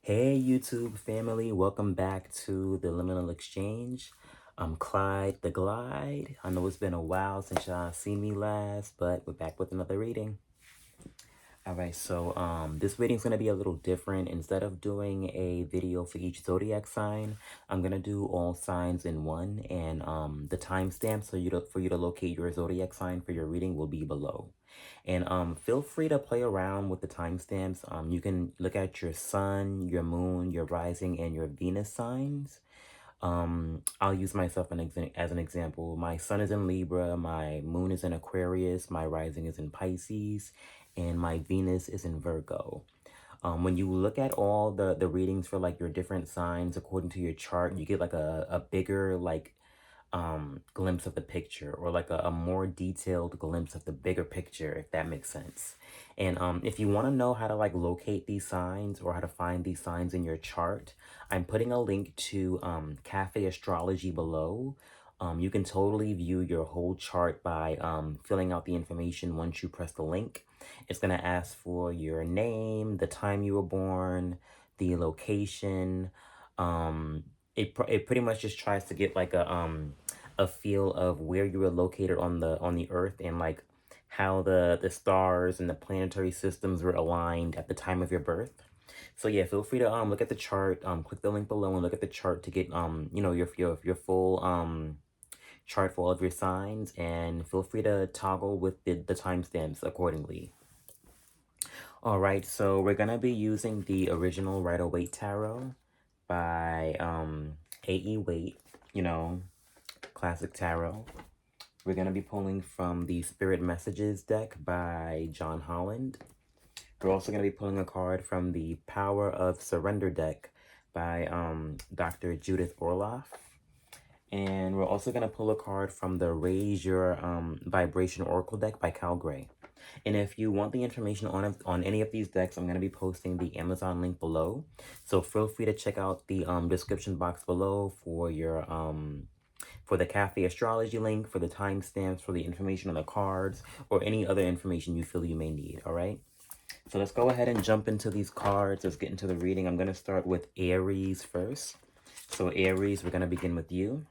Hey YouTube family, welcome back to the Liminal Exchange. I'm Clyde the Glide. I know it's been a while since y'all seen me last, but we're back with another reading. Alright, so this reading's gonna be a little different. Instead of doing a video for each zodiac sign, I'm gonna do all signs in one, and the timestamp for you to locate your zodiac sign for your reading will be below. And feel free to play around with the timestamps. You can look at your sun, your moon, your rising, and your Venus signs. I'll use myself as an example. My sun is in Libra, my moon is in Aquarius, my rising is in Pisces, and my Venus is in Virgo. When you look at all the readings for like your different signs according to your chart, you get like a bigger like glimpse of the picture, or like a more detailed glimpse of the bigger picture, if that makes sense. And if you want to know how to like locate these signs or how to find these signs in your chart, I'm putting a link to Cafe Astrology below. You can totally view your whole chart by filling out the information once you press the link. It's going to ask for your name, the time you were born, the location. It pretty much just tries to get like a feel of where you were located on the earth, and like how the stars and the planetary systems were aligned at the time of your birth. So yeah, feel free to look at the chart, click the link below and look at the chart to get you know, your full chart for all of your signs, and feel free to toggle with the timestamps accordingly. All right, so we're gonna be using the original Rider-Waite Tarot by A.E. Waite, you know, classic tarot. We're going to be pulling from the Spirit Messages deck by John Holland. We're also going to be pulling a card from the Power of Surrender deck by Dr. Judith Orloff. And we're also going to pull a card from the Raise Your Vibration Oracle deck by Cal Gray. And if you want the information on any of these decks, I'm going to be posting the Amazon link below. So feel free to check out the description box below for your for the Cafe Astrology link, for the timestamps, for the information on the cards, or any other information you feel you may need, all right? So let's go ahead and jump into these cards. Let's get into the reading. I'm going to start with Aries first. So Aries, we're going to begin with you.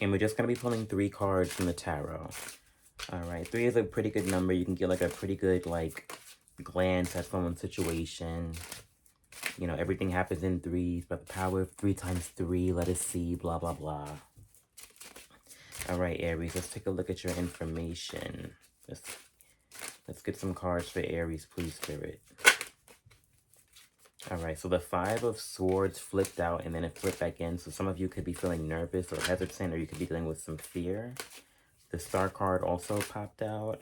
And we're just going to be pulling 3 cards from the tarot. All right, 3 is a pretty good number. You can get like a pretty good like glance at someone's situation. You know, everything happens in 3s, but the power of 3 times 3, let us see, blah, blah, blah. All right, Aries, let's take a look at your information. Let's get some cards for Aries, please, Spirit. All right, so the 5 of Swords flipped out and then it flipped back in. So some of you could be feeling nervous or hesitant, or you could be dealing with some fear. The Star card also popped out.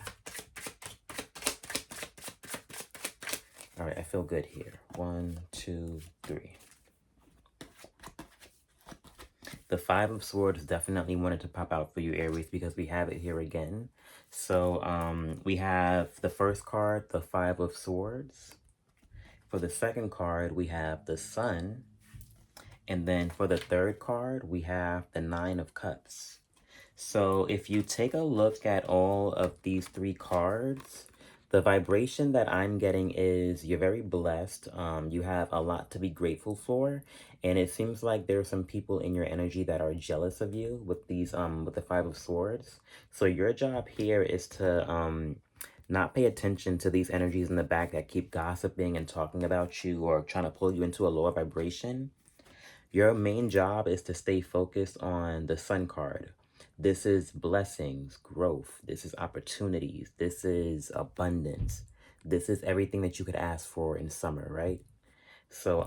All right, I feel good here. 1, 2, 3. The 5 of Swords definitely wanted to pop out for you, Aries, because we have it here again. So we have the first card, the 5 of Swords. For the second card, we have the Sun. And then for the third card, we have the 9 of Cups. So if you take a look at all of these 3 cards, the vibration that I'm getting is you're very blessed. You have a lot to be grateful for. And it seems like there are some people in your energy that are jealous of you with these, with the 5 of Swords. So your job here is to, not pay attention to these energies in the back that keep gossiping and talking about you or trying to pull you into a lower vibration. Your main job is to stay focused on the Sun card. This is blessings, growth. This is opportunities. This is abundance. This is everything that you could ask for in summer, right? So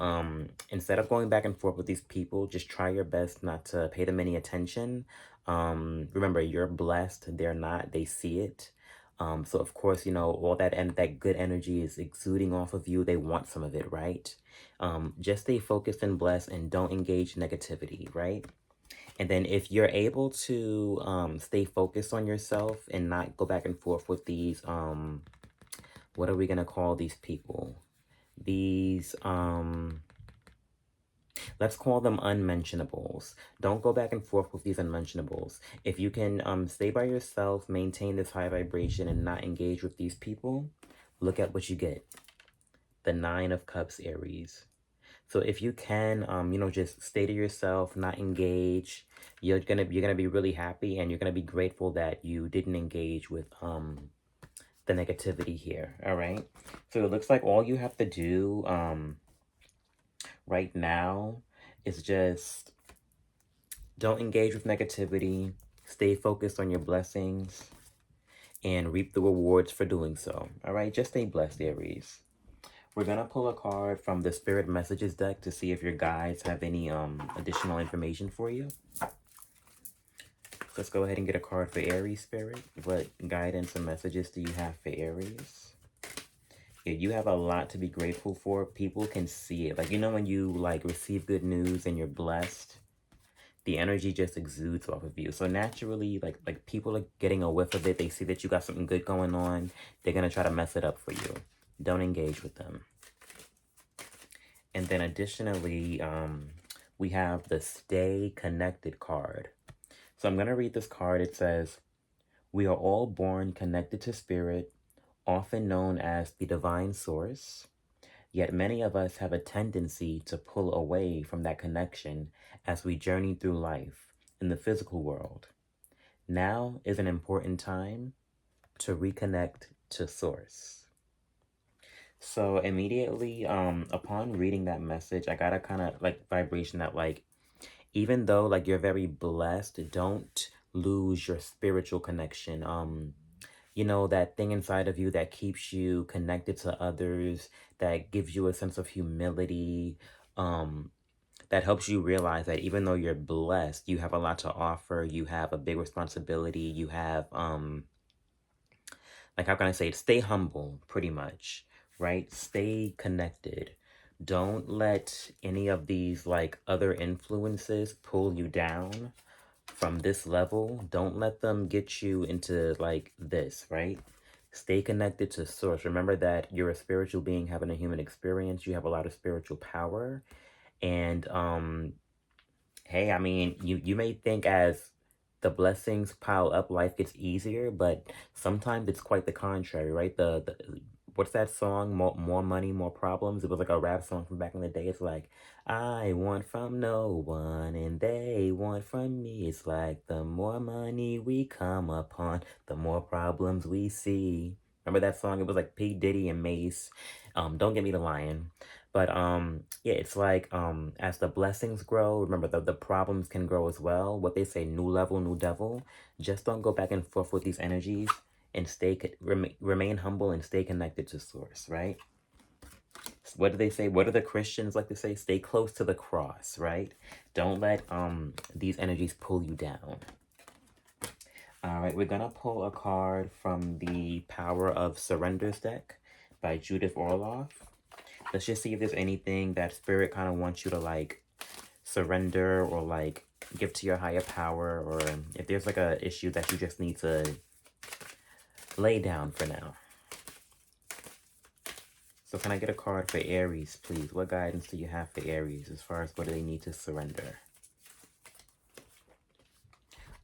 instead of going back and forth with these people, just try your best not to pay them any attention. Remember, you're blessed. They're not. They see it. So of course, you know, all that that good energy is exuding off of you. They want some of it, right? Just stay focused and blessed and don't engage negativity, right? And then if you're able to stay focused on yourself and not go back and forth with these, what are we going to call these people? These, let's call them unmentionables. Don't go back and forth with these unmentionables. If you can stay by yourself, maintain this high vibration, and not engage with these people, look at what you get. the Nine of Cups, Aries. So if you can, you know, just stay to yourself, not engage. You're gonna be really happy, and you're gonna be grateful that you didn't engage with the negativity here. All right. So it looks like all you have to do right now is just don't engage with negativity. Stay focused on your blessings and reap the rewards for doing so. All right. Just stay blessed, Aries. We're going to pull a card from the Spirit Messages deck to see if your guides have any additional information for you. Let's go ahead and get a card for Aries, Spirit. What guidance and messages do you have for Aries? Yeah, you have a lot to be grateful for. People can see it. Like, you know, when you, like, receive good news and you're blessed, the energy just exudes off of you. So naturally, like people are getting a whiff of it. They see that you got something good going on. They're going to try to mess it up for you. Don't engage with them. And then additionally, we have the Stay Connected card. So I'm going to read this card. It says, we are all born connected to spirit, often known as the divine source. Yet many of us have a tendency to pull away from that connection as we journey through life in the physical world. Now is an important time to reconnect to source. So immediately upon reading that message, I got a kind of like vibration that like, even though like you're very blessed, don't lose your spiritual connection. You know, that thing inside of you that keeps you connected to others, that gives you a sense of humility, that helps you realize that even though you're blessed, you have a lot to offer, you have a big responsibility, you have, like, how can I say it? Stay humble, pretty much, right? Stay connected. Don't let any of these, like, other influences pull you down from this level. Don't let them get you into, like, this, right? Stay connected to source. Remember that you're a spiritual being having a human experience. You have a lot of spiritual power. And, hey, I mean, you may think as the blessings pile up, life gets easier, but sometimes it's quite the contrary, right? The what's that song? More money, more problems. It was like a rap song from back in the day. It's like, I want from no one and they want from me. It's like the more money we come upon, the more problems we see. Remember that song? It was like P. Diddy and Mace. Don't get me to lying. But yeah, it's like as the blessings grow, remember the problems can grow as well. What they say, new level, new devil. Just don't go back and forth with these energies and remain humble and stay connected to source, right? What do they say? What do the Christians like to say? Stay close to the cross, right? Don't let these energies pull you down. All right, we're gonna pull a card from the Power of Surrenders deck by Judith Orloff. Let's just see if there's anything that spirit kind of wants you to like surrender or like give to your higher power, or if there's like a issue that you just need to lay down for now. So can I get a card for Aries, please? What guidance do you have for Aries as far as what do they need to surrender?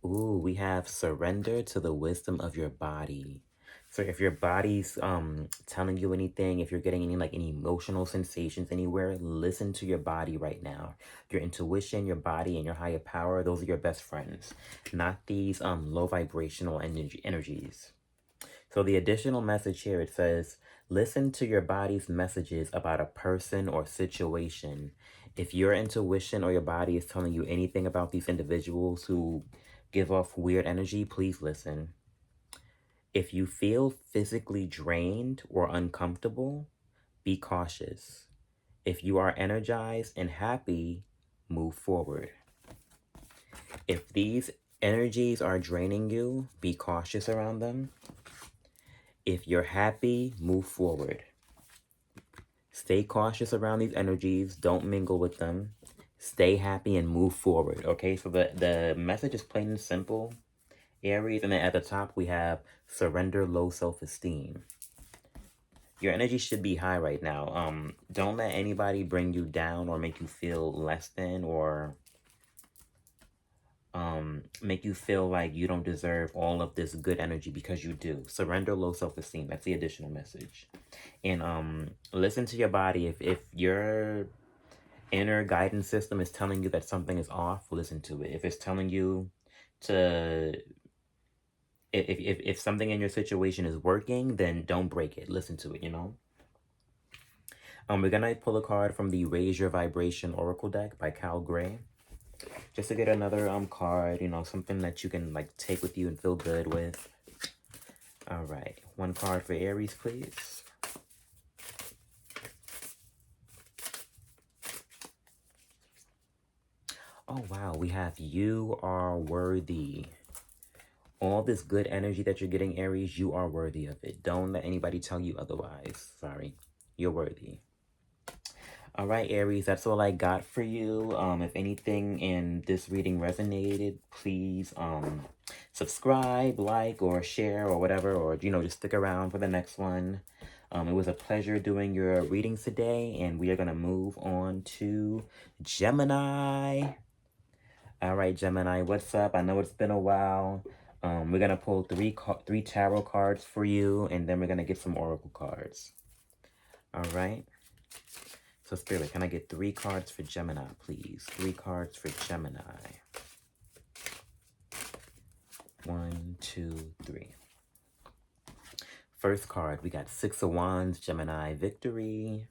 Ooh, we have surrender to the wisdom of your body. So if your body's telling you anything, if you're getting any emotional sensations anywhere, listen to your body right now. Your intuition, your body, and your higher power, those are your best friends, not these low vibrational energies. So the additional message here, it says, listen to your body's messages about a person or situation. If your intuition or your body is telling you anything about these individuals who give off weird energy, please listen. If you feel physically drained or uncomfortable, be cautious. If you are energized and happy, move forward. If these energies are draining you, be cautious around them. If you're happy, move forward. Stay cautious around these energies. Don't mingle with them. Stay happy and move forward. Okay, so the message is plain and simple, Aries. And then at the top, we have surrender low self-esteem. Your energy should be high right now. Don't let anybody bring you down or make you feel less than, or make you feel like you don't deserve all of this good energy, because you do. Surrender low self-esteem. That's the additional message. And listen to your body. If your inner guidance system is telling you that something is off, listen to it. If it's telling you to, if something in your situation is working, then don't break it. Listen to it, you know? We're gonna pull a card from the Raise Your Vibration Oracle deck by Cal Gray. Just to get another card, you know, something that you can like take with you and feel good with. All right, one card for Aries, please. Oh wow, we have You Are Worthy. All this good energy that you're getting, Aries, you are worthy of it. Don't let anybody tell you otherwise. Sorry, you're worthy. All right, Aries, that's all I got for you. If anything in this reading resonated, please subscribe, like, or share, or whatever, or, you know, just stick around for the next one. It was a pleasure doing your readings today, and we are going to move on to Gemini. All right, Gemini, what's up? I know it's been a while. We're going to pull three tarot cards for you, and then we're going to get some oracle cards. All right. So, Spirit, can I get 3 cards for Gemini, please? 3 cards for Gemini. 1, 2, 3. First card, we got 6 of Wands, Gemini, victory.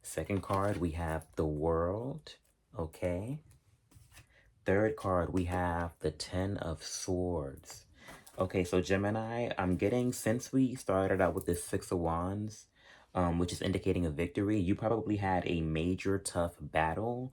Second card, we have the World. Okay. Third card, we have the 10 of Swords. Okay, so Gemini, I'm getting, since we started out with this 6 of Wands, which is indicating a victory, you probably had a major tough battle.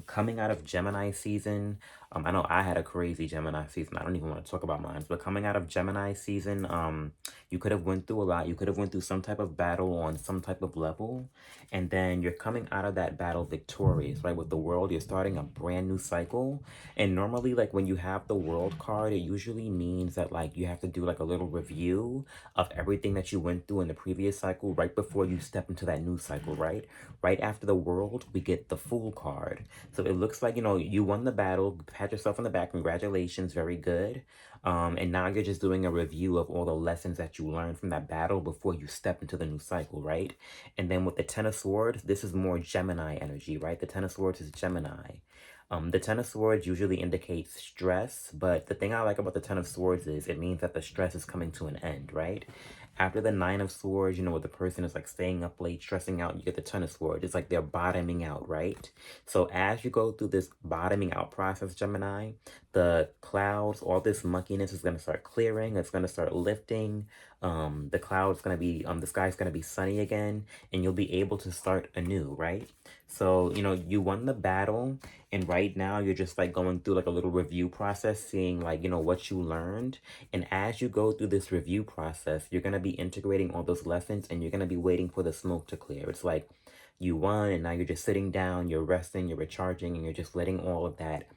Coming out of Gemini season, I know I had a crazy Gemini season. I don't even want to talk about mine, but coming out of Gemini season, you could have went through a lot. You could have went through some type of battle on some type of level, and then you're coming out of that battle victorious, right? With the World, you're starting a brand new cycle. And normally, like, when you have the World card, it usually means that, like, you have to do like a little review of everything that you went through in the previous cycle right before you step into that new cycle, right? Right after the World, we get the Fool card. So it looks like, you know, you won the battle, pat yourself on the back, congratulations, very good. And now you're just doing a review of all the lessons that you learned from that battle before you step into the new cycle, right? And then with the 10 of Swords, this is more Gemini energy, right? The 10 of Swords is Gemini. The 10 of Swords usually indicates stress, but the thing I like about the 10 of Swords is it means that the stress is coming to an end, right? After the 9 of Swords, you know, where the person is like staying up late, stressing out, you get the 10 of Swords. It's like they're bottoming out, right? So as you go through this bottoming out process, Gemini, the clouds, all this muckiness is going to start clearing. It's going to start lifting. The clouds going to be, the sky's going to be sunny again, and you'll be able to start anew, right? So, you know, you won the battle, and right now you're just like going through like a little review process, seeing like, you know, what you learned. And as you go through this review process, you're going to be integrating all those lessons, and you're going to be waiting for the smoke to clear. It's like you won, and now you're just sitting down, you're resting, you're recharging, and you're just letting all of that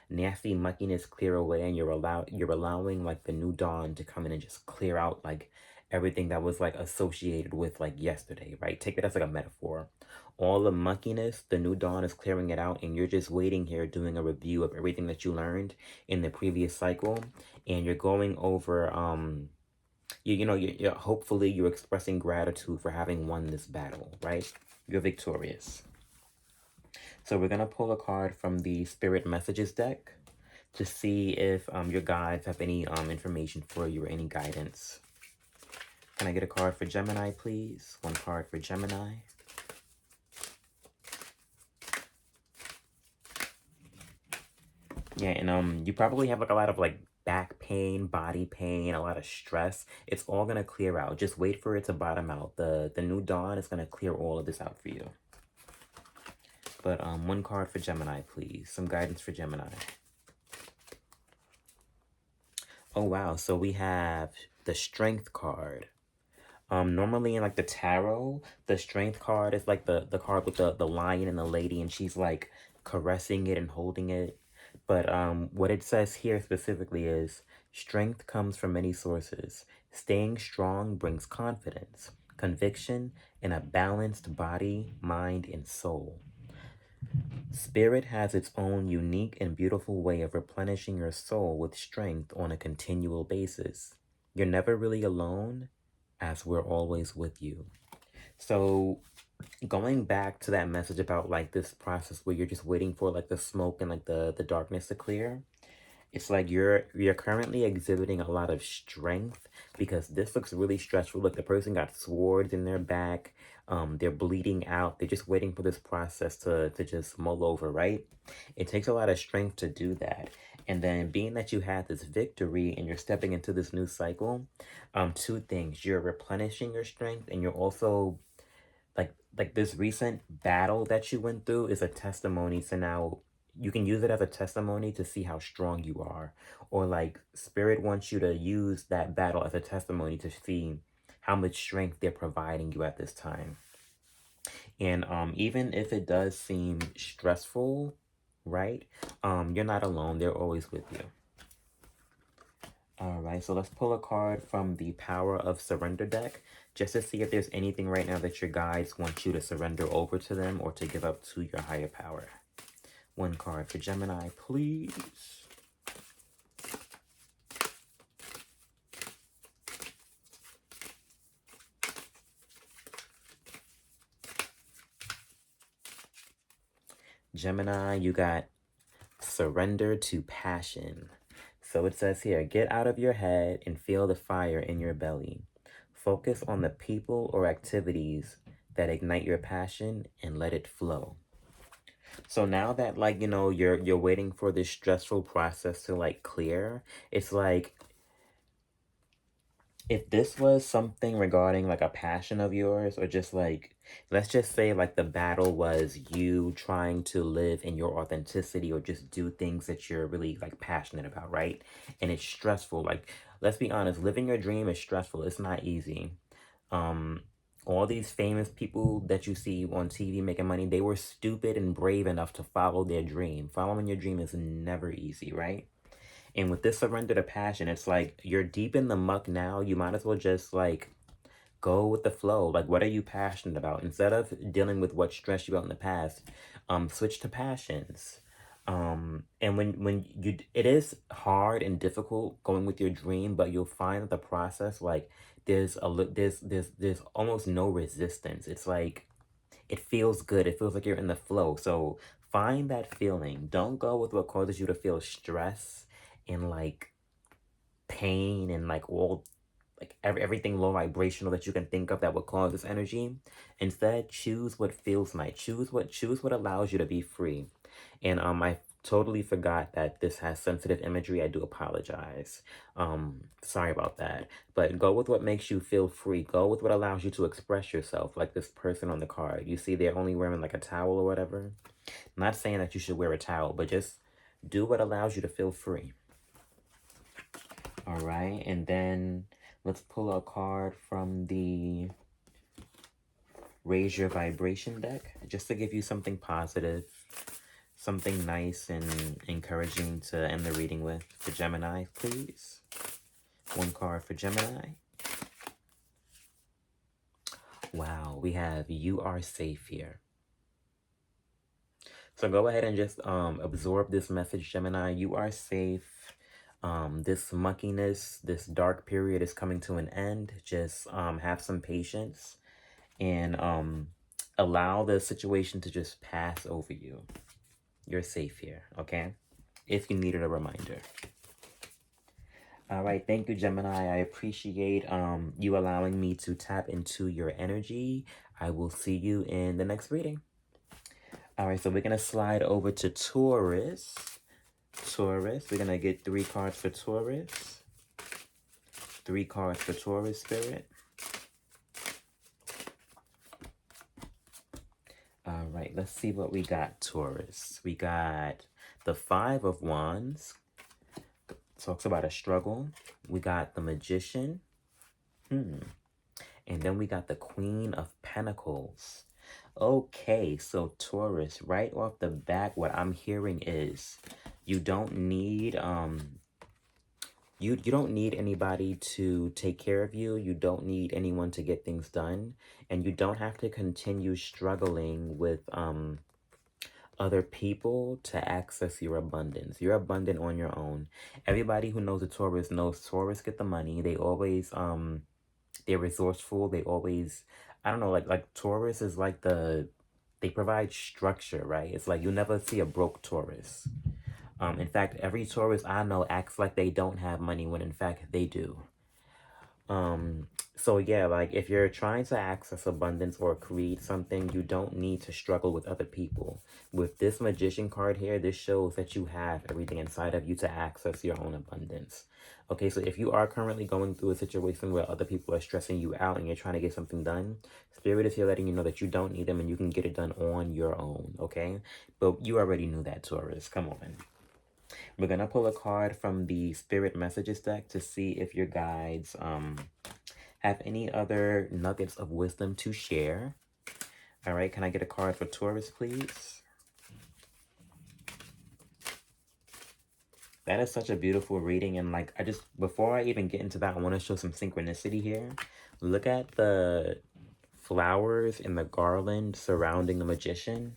nasty muckiness clear away, and you're allowing like the new dawn to come in and just clear out like everything that was like associated with like yesterday, right? Take it as like a metaphor. All the muckiness, the new dawn is clearing it out, and you're just waiting here doing a review of everything that you learned in the previous cycle, and you're going over you're hopefully you're expressing gratitude for having won this battle, right? You're victorious. So we're going to pull a card from the Spirit Messages deck to see if your guides have any information for you or any guidance. Can I get a card for Gemini, please? One card for Gemini. Yeah, and you probably have like a lot of like back pain, body pain, a lot of stress. It's all going to clear out. Just wait for it to bottom out. The new dawn is going to clear all of this out for you. But one card for Gemini, please. Some guidance for Gemini. Oh, wow. So we have the Strength card. Normally in like the tarot, the Strength card is like the card with the lion and the lady, and she's like caressing it and holding it. But what it says here specifically is strength comes from many sources. Staying strong brings confidence, conviction, and a balanced body, mind, and soul. Spirit has its own unique and beautiful way of replenishing your soul with strength on a continual basis. You're never really alone, as we're always with you. So going back to that message about like this process where you're just waiting for like the smoke and like the darkness to clear, it's like you're currently exhibiting a lot of strength because this looks really stressful. Look, the person got swords in their back. They're bleeding out. They're just waiting for this process to just mull over, right? It takes a lot of strength to do that. And then being that you had this victory and you're stepping into this new cycle, two things. You're replenishing your strength and you're also like this recent battle that you went through is a testimony. So now you can use it as a testimony to see how strong you are, or like spirit wants you to use that battle as a testimony to see how much strength they're providing you at this time. And even if it does seem stressful, right, you're not alone. They're always with you. All right, so let's pull a card from the Power of Surrender deck just to see if there's anything right now that your guides want you to surrender over to them or to give up to your higher power. One card for Gemini, please. Gemini, you got surrender to passion. So it says here, get out of your head and feel the fire in your belly. Focus on the people or activities that ignite your passion and let it flow. So now that like, you know, you're waiting for this stressful process to like clear, it's like if this was something regarding like a passion of yours, or just like, let's just say like the battle was you trying to live in your authenticity or just do things that you're really like passionate about, right? And it's stressful. Like, let's be honest, living your dream is stressful. It's not easy. Um, all these famous people that you see on TV making money, they were stupid and brave enough to follow their dream. Following your dream is never easy, right? And with this surrender to passion, it's like you're deep in the muck now. You might as well just like go with the flow. Like, what are you passionate about? Instead of dealing with what stressed you out in the past, switch to passions. And when you, it is hard and difficult going with your dream, but you'll find that the process, like, there's almost no resistance. It's like it feels good. It feels like you're in the flow. So find that feeling. Don't go with what causes you to feel stress and like pain and like all like everything low vibrational that you can think of that would cause this energy. Instead, choose what feels nice. Choose what allows you to be free. And I totally forgot that this has sensitive imagery. I do apologize. Sorry about that. But go with what makes you feel free. Go with what allows you to express yourself, like this person on the card. You see they're only wearing like a towel or whatever. I'm not saying that you should wear a towel, but just do what allows you to feel free. All right, and then let's pull a card from the Raise Your Vibration deck, just to give you something positive, something nice and encouraging to end the reading with. For Gemini, please. One card for Gemini. Wow, we have You Are Safe here. So go ahead and just absorb this message, Gemini. You are safe. This muckiness, this dark period is coming to an end. Just have some patience and allow the situation to just pass over you. You're safe here, okay? If you needed a reminder. All right, thank you, Gemini. I appreciate you allowing me to tap into your energy. I will see you in the next reading. All right, so we're going to slide over to Taurus. Taurus, we're going to get 3 cards for Taurus. 3 cards for Taurus, Spirit. All right, let's see what we got, Taurus. We got the 5 of Wands. Talks about a struggle. We got the Magician. And then we got the Queen of Pentacles. Okay, so Taurus, right off the bat, what I'm hearing is you don't need you don't need anybody to take care of you. You don't need anyone to get things done, and you don't have to continue struggling with other people to access your abundance. You're abundant on your own. Everybody who knows a Taurus knows Taurus get the money. They always they're resourceful. They always, I don't know, like Taurus is like they provide structure, right? It's like you never see a broke Taurus. In fact, every Taurus I know acts like they don't have money when in fact they do. So yeah, like if you're trying to access abundance or create something, you don't need to struggle with other people. With this Magician card here, this shows that you have everything inside of you to access your own abundance. Okay, so if you are currently going through a situation where other people are stressing you out and you're trying to get something done, Spirit is here letting you know that you don't need them and you can get it done on your own, okay? But you already knew that, Taurus. Come on. We're going to pull a card from the Spirit Messages deck to see if your guides have any other nuggets of wisdom to share. All right, can I get a card for Taurus, please? That is such a beautiful reading. And like, before I even get into that, I want to show some synchronicity here. Look at the flowers in the garland surrounding the Magician.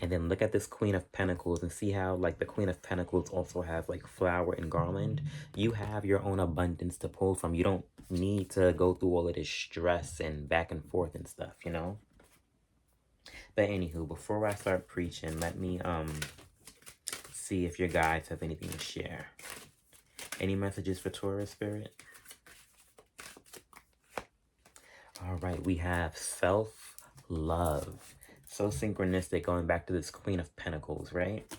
And then look at this Queen of Pentacles and see how like the Queen of Pentacles also have like flower and garland. You have your own abundance to pull from. You don't need to go through all of this stress and back and forth and stuff, you know? But anywho, before I start preaching, let me see if your guides have anything to share. Any messages for Taurus, Spirit? All right, we have self-love. So synchronistic, going back to this Queen of Pentacles, right?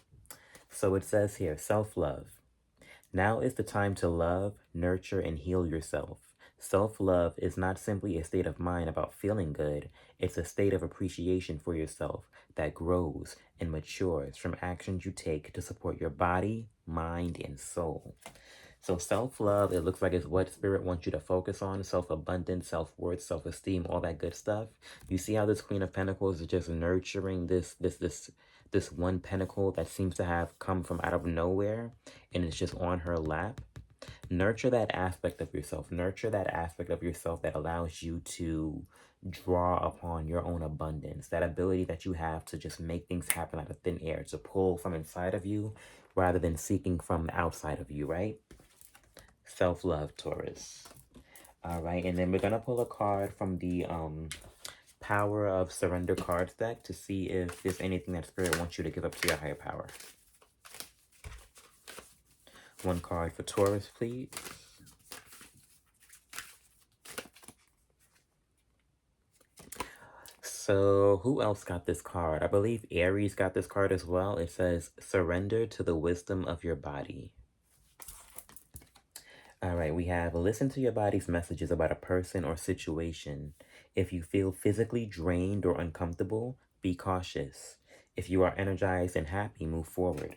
So it says here, self-love. Now is the time to love, nurture, and heal yourself. Self-love is not simply a state of mind about feeling good. It's a state of appreciation for yourself that grows and matures from actions you take to support your body, mind, and soul. So self-love, it looks like it's what Spirit wants you to focus on. Self-abundance, self-worth, self-esteem, all that good stuff. You see how this Queen of Pentacles is just nurturing this one pentacle that seems to have come from out of nowhere, and it's just on her lap. Nurture that aspect of yourself. Nurture that aspect of yourself that allows you to draw upon your own abundance. That ability that you have to just make things happen out of thin air, to pull from inside of you rather than seeking from the outside of you, right? Self-love, Taurus. All right, and then we're going to pull a card from the Power of Surrender cards deck to see if there's anything that Spirit wants you to give up to your higher power. One card for Taurus, please. So who else got this card? I believe Aries got this card as well. It says, surrender to the wisdom of your body. All right, we have listen to your body's messages about a person or situation. If you feel physically drained or uncomfortable, be cautious. If you are energized and happy, move forward.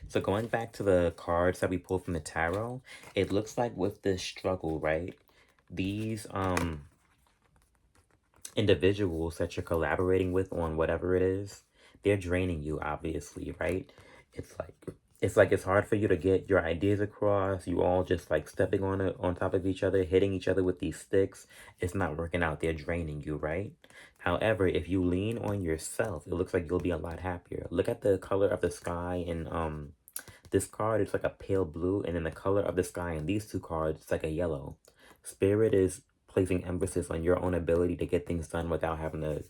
So going back to the cards that we pulled from the tarot, it looks like with this struggle, right? These individuals that you're collaborating with on whatever it is, they're draining you, obviously, right? It's hard for you to get your ideas across. You all just like stepping on top of each other, hitting each other with these sticks. It's not working out. They're draining you, right? However, if you lean on yourself, it looks like you'll be a lot happier. Look at the color of the sky in this card. It's like a pale blue, and then the color of the sky in these two cards, it's like a yellow. Spirit is placing emphasis on your own ability to get things done without having to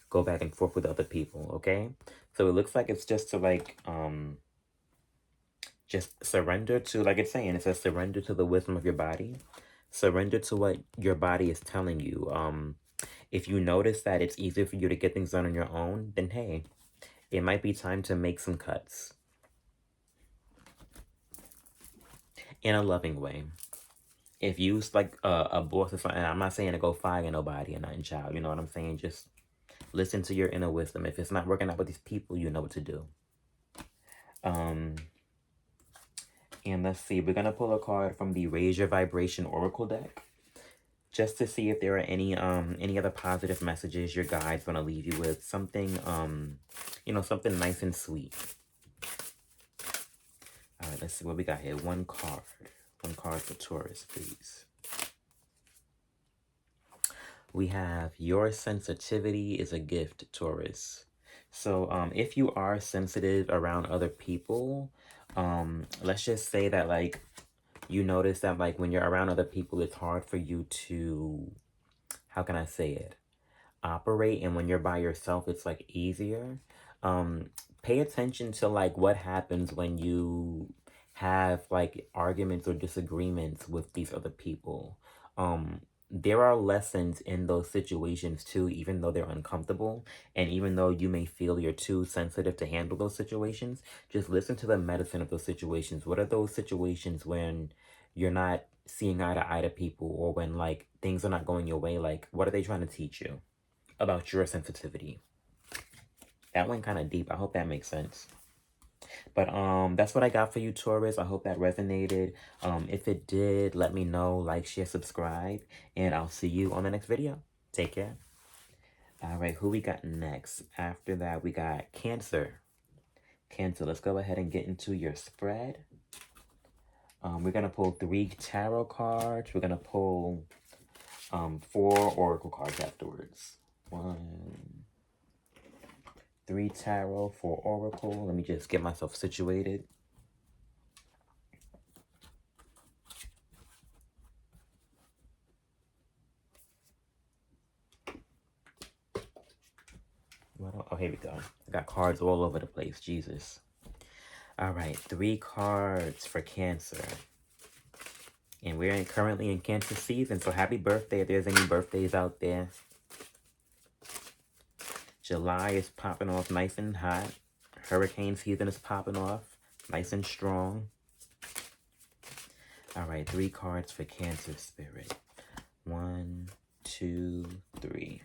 go back and forth with other people, okay? So it looks like it's just to like just surrender to, like it's saying, it says surrender to the wisdom of your body. Surrender to what your body is telling you. If you notice that it's easier for you to get things done on your own, then hey, it might be time to make some cuts. In a loving way. If you like a boss or something, I'm not saying to go fire nobody or nothing, child. You know what I'm saying? Just listen to your inner wisdom. If it's not working out with these people, you know what to do. And let's see, we're gonna pull a card from the Raise Your Vibration Oracle deck, just to see if there are any other positive messages your guide's gonna leave you with. Something you know, something nice and sweet. All right, let's see what we got here. One card for Taurus, please. We have your sensitivity is a gift, Taurus. So if you are sensitive around other people, let's just say that like you notice that like when you're around other people, it's hard for you to, how can I say it, operate, and when you're by yourself it's like easier. Pay attention to like what happens when you have like arguments or disagreements with these other people. There are lessons in those situations too, even though they're uncomfortable, and even though you may feel you're too sensitive to handle those situations, just listen to the medicine of those situations. What are those situations when you're not seeing eye to eye to people, or when like things are not going your way? Like, what are they trying to teach you about your sensitivity? That went kind of deep. I hope that makes sense. But that's what I got for you, Taurus. I hope that resonated. If it did, let me know. Like, share, subscribe, and I'll see you on the next video. Take care. All right, who we got next? After that, we got Cancer. Cancer, let's go ahead and get into your spread. We're gonna pull 3 tarot cards. We're gonna pull 4 oracle cards afterwards. 1, 3 tarot, 4 oracle. Let me just get myself situated. Oh, here we go. I got cards all over the place. Jesus. All right, 3 cards for Cancer. And we're currently in Cancer season, so happy birthday if there's any birthdays out there. July is popping off nice and hot. Hurricane season is popping off nice and strong. All right, 3 cards for Cancer spirit. 1, 2, 3.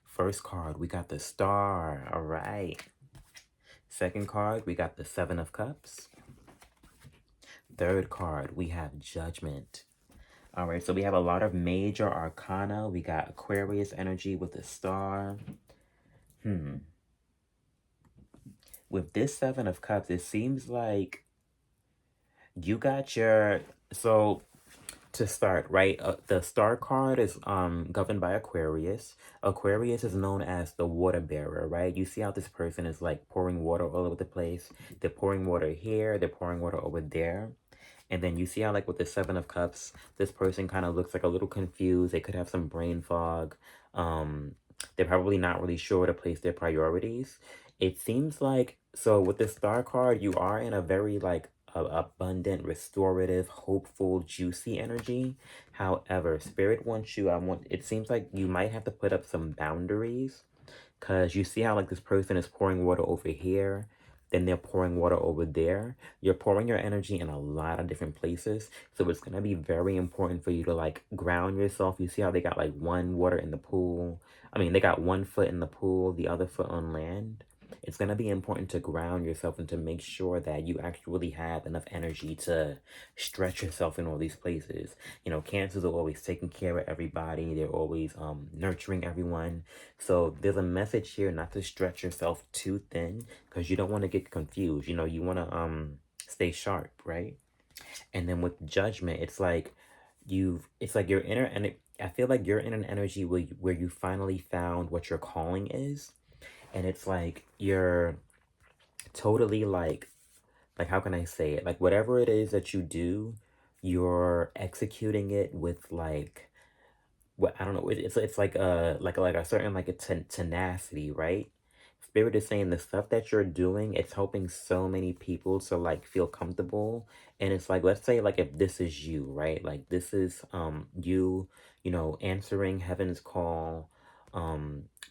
First card, we got the Star. All right. Second card, we got the 7 of Cups. Third card, we have Judgment. All right, so we have a lot of major arcana. We got Aquarius energy with the Star. With this 7 of Cups, it seems like you got your... So, to start, right, the Star card is governed by Aquarius. Aquarius is known as the water bearer, right? You see how this person is like pouring water all over the place. They're pouring water here, they're pouring water over there. And then you see how like with the 7 of Cups, this person kind of looks like a little confused. They could have some brain fog. They're probably not really sure where to place their priorities. It seems like, so with the Star card, you are in a very like abundant, restorative, hopeful, juicy energy. However, Spirit wants you, it seems like you might have to put up some boundaries, because you see how like this person is pouring water over here, then they're pouring water over there. You're pouring your energy in a lot of different places. So it's going to be very important for you to like ground yourself. You see how they got like one water in the pool. I mean, they got one foot in the pool, the other foot on land. It's going to be important to ground yourself and to make sure that you actually have enough energy to stretch yourself in all these places. You know, Cancers are always taking care of everybody. They're always nurturing everyone. So there's a message here not to stretch yourself too thin, because you don't want to get confused. You know, you want to stay sharp, right? And then with Judgment, it's like you're inner, and I feel like you're in an energy where you finally found what your calling is. And it's like you're totally like how can I say it? Like whatever it is that you do, you're executing it with like, what, I don't know. It's like a certain like a tenacity, right? Spirit is saying the stuff that you're doing, it's helping so many people to like feel comfortable. And it's like, let's say like if this is you, right? Like this is you, you know, answering heaven's call,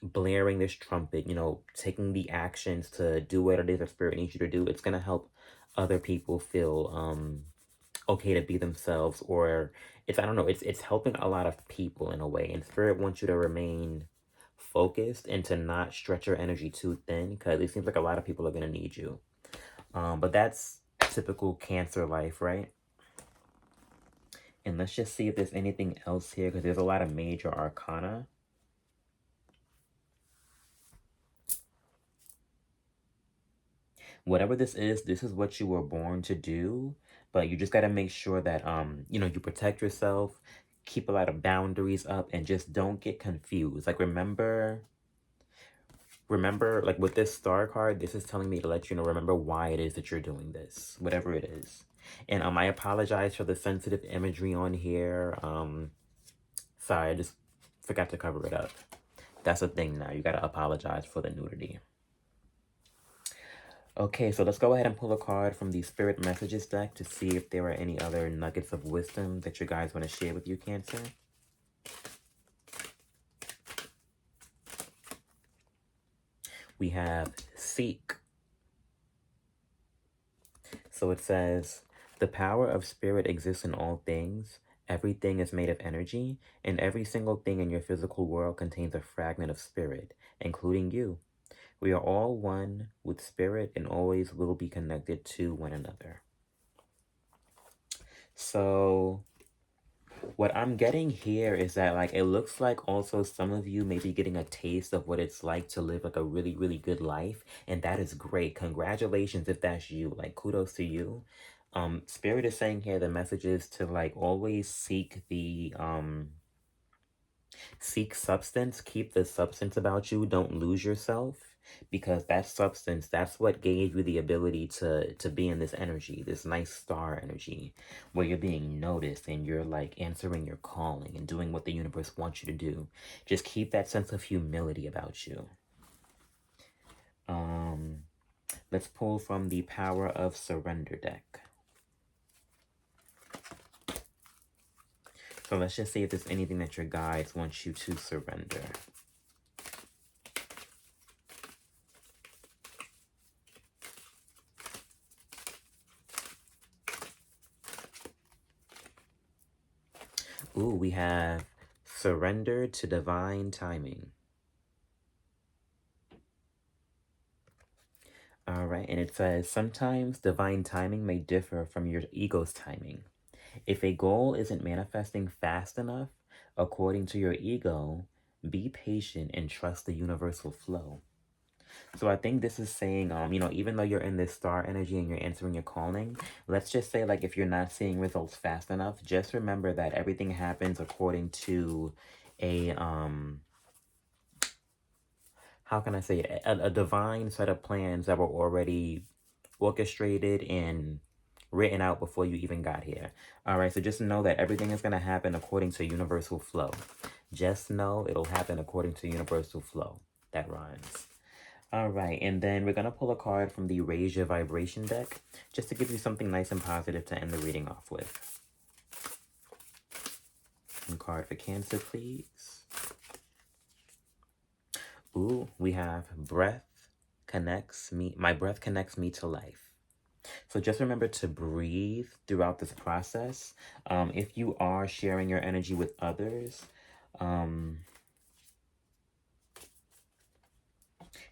blaring this trumpet, you know, taking the actions to do what it is that Spirit needs you to do. It's gonna help other people feel okay to be themselves, or it's, I don't know, it's helping a lot of people in a way. And Spirit wants you to remain focused and to not stretch your energy too thin, because it seems like a lot of people are going to need you. But that's typical Cancer life, right? And let's just see if there's anything else here, because there's a lot of major arcana. Whatever this is what you were born to do. But you just got to make sure that you know, you protect yourself, keep a lot of boundaries up, and just don't get confused. Like, remember remember, like with this star card, this is telling me to let you know, remember why it is that you're doing this, whatever it is. And I apologize for the sensitive imagery on here. Sorry, I just forgot to cover it up. That's a thing now. You gotta apologize for the nudity. Okay, so let's go ahead and pull a card from the Spirit Messages deck to see if there are any other nuggets of wisdom that you guys want to share with you, Cancer. We have Seek. So it says, the power of spirit exists in all things. Everything is made of energy, and every single thing in your physical world contains a fragment of spirit, including you. We are all one with spirit and always will be connected to one another. So what I'm getting here is that, like, it looks like also some of you may be getting a taste of what it's like to live like a really, really good life. And that is great. Congratulations if that's you. Like, kudos to you. Spirit is saying here the message is to like always seek the seek substance, keep the substance about you, don't lose yourself, because that substance, that's what gave you the ability to be in this energy, this nice star energy, where you're being noticed and you're like answering your calling and doing what the universe wants you to do. Just keep that sense of humility about you. Let's pull from the Power of Surrender deck. So let's just see if there's anything that your guides want you to surrender. Ooh, we have surrender to divine timing. All right, and it says, sometimes divine timing may differ from your ego's timing. If a goal isn't manifesting fast enough, according to your ego, be patient and trust the universal flow. So I think this is saying, you know, even though you're in this star energy and you're answering your calling, let's just say, like, if you're not seeing results fast enough, just remember that everything happens according to a, how can I say it? A divine set of plans that were already orchestrated and written out before you even got here. All right, so just know that everything is going to happen according to universal flow. Just know it'll happen according to universal flow. That rhymes. All right, and then we're going to pull a card from the Raise Your Vibration deck, just to give you something nice and positive to end the reading off with. One card for Cancer, please. Ooh, we have breath connects me. My breath connects me to life. So just remember to breathe throughout this process. If you are sharing your energy with others,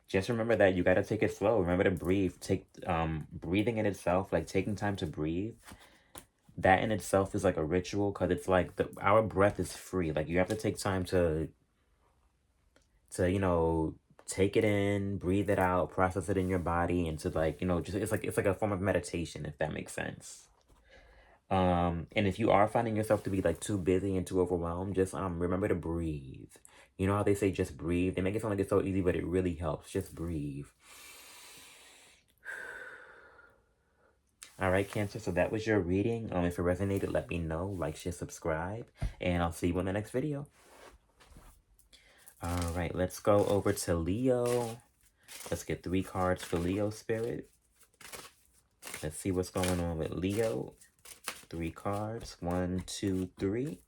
just remember that you got to take it slow. Remember to breathe. Take breathing in itself, like taking time to breathe, that in itself is like a ritual, because it's like our breath is free. Like you have to take time to you know, take it in, breathe it out, process it in your body, and to like, you know, just it's like a form of meditation, if that makes sense. And if you are finding yourself to be like too busy and too overwhelmed, just remember to breathe. You know how they say just breathe? They make it sound like it's so easy, but it really helps. Just breathe. All right, Cancer, so that was your reading. If it resonated, let me know. Like, share, subscribe, and I'll see you in the next video. All right, let's go over to Leo. Let's get 3 cards for Leo Spirit. Let's see what's going on with Leo. 3 cards. 1, 2, 3.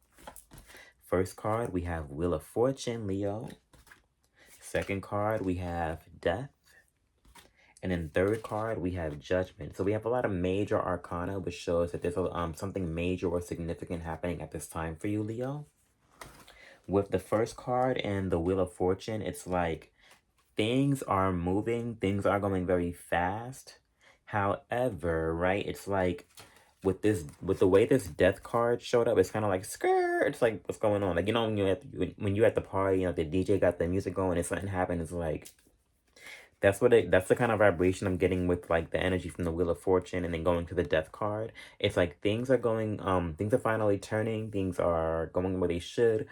First card, we have Wheel of Fortune, Leo. Second card, we have Death. And then third card, we have Judgment. So we have a lot of major arcana, which shows that there's something major or significant happening at this time for you, Leo. With the first card and the Wheel of Fortune, it's like things are moving, things are going very fast. However, right, it's like with the way this Death card showed up, it's kind of like skirt. It's like, what's going on? Like, you know, when you're at the party, you know, the DJ got the music going and something happened, it's like, that's the kind of vibration I'm getting with like the energy from the Wheel of Fortune and then going to the Death card. It's like things are going, things are finally turning, things are going where they should,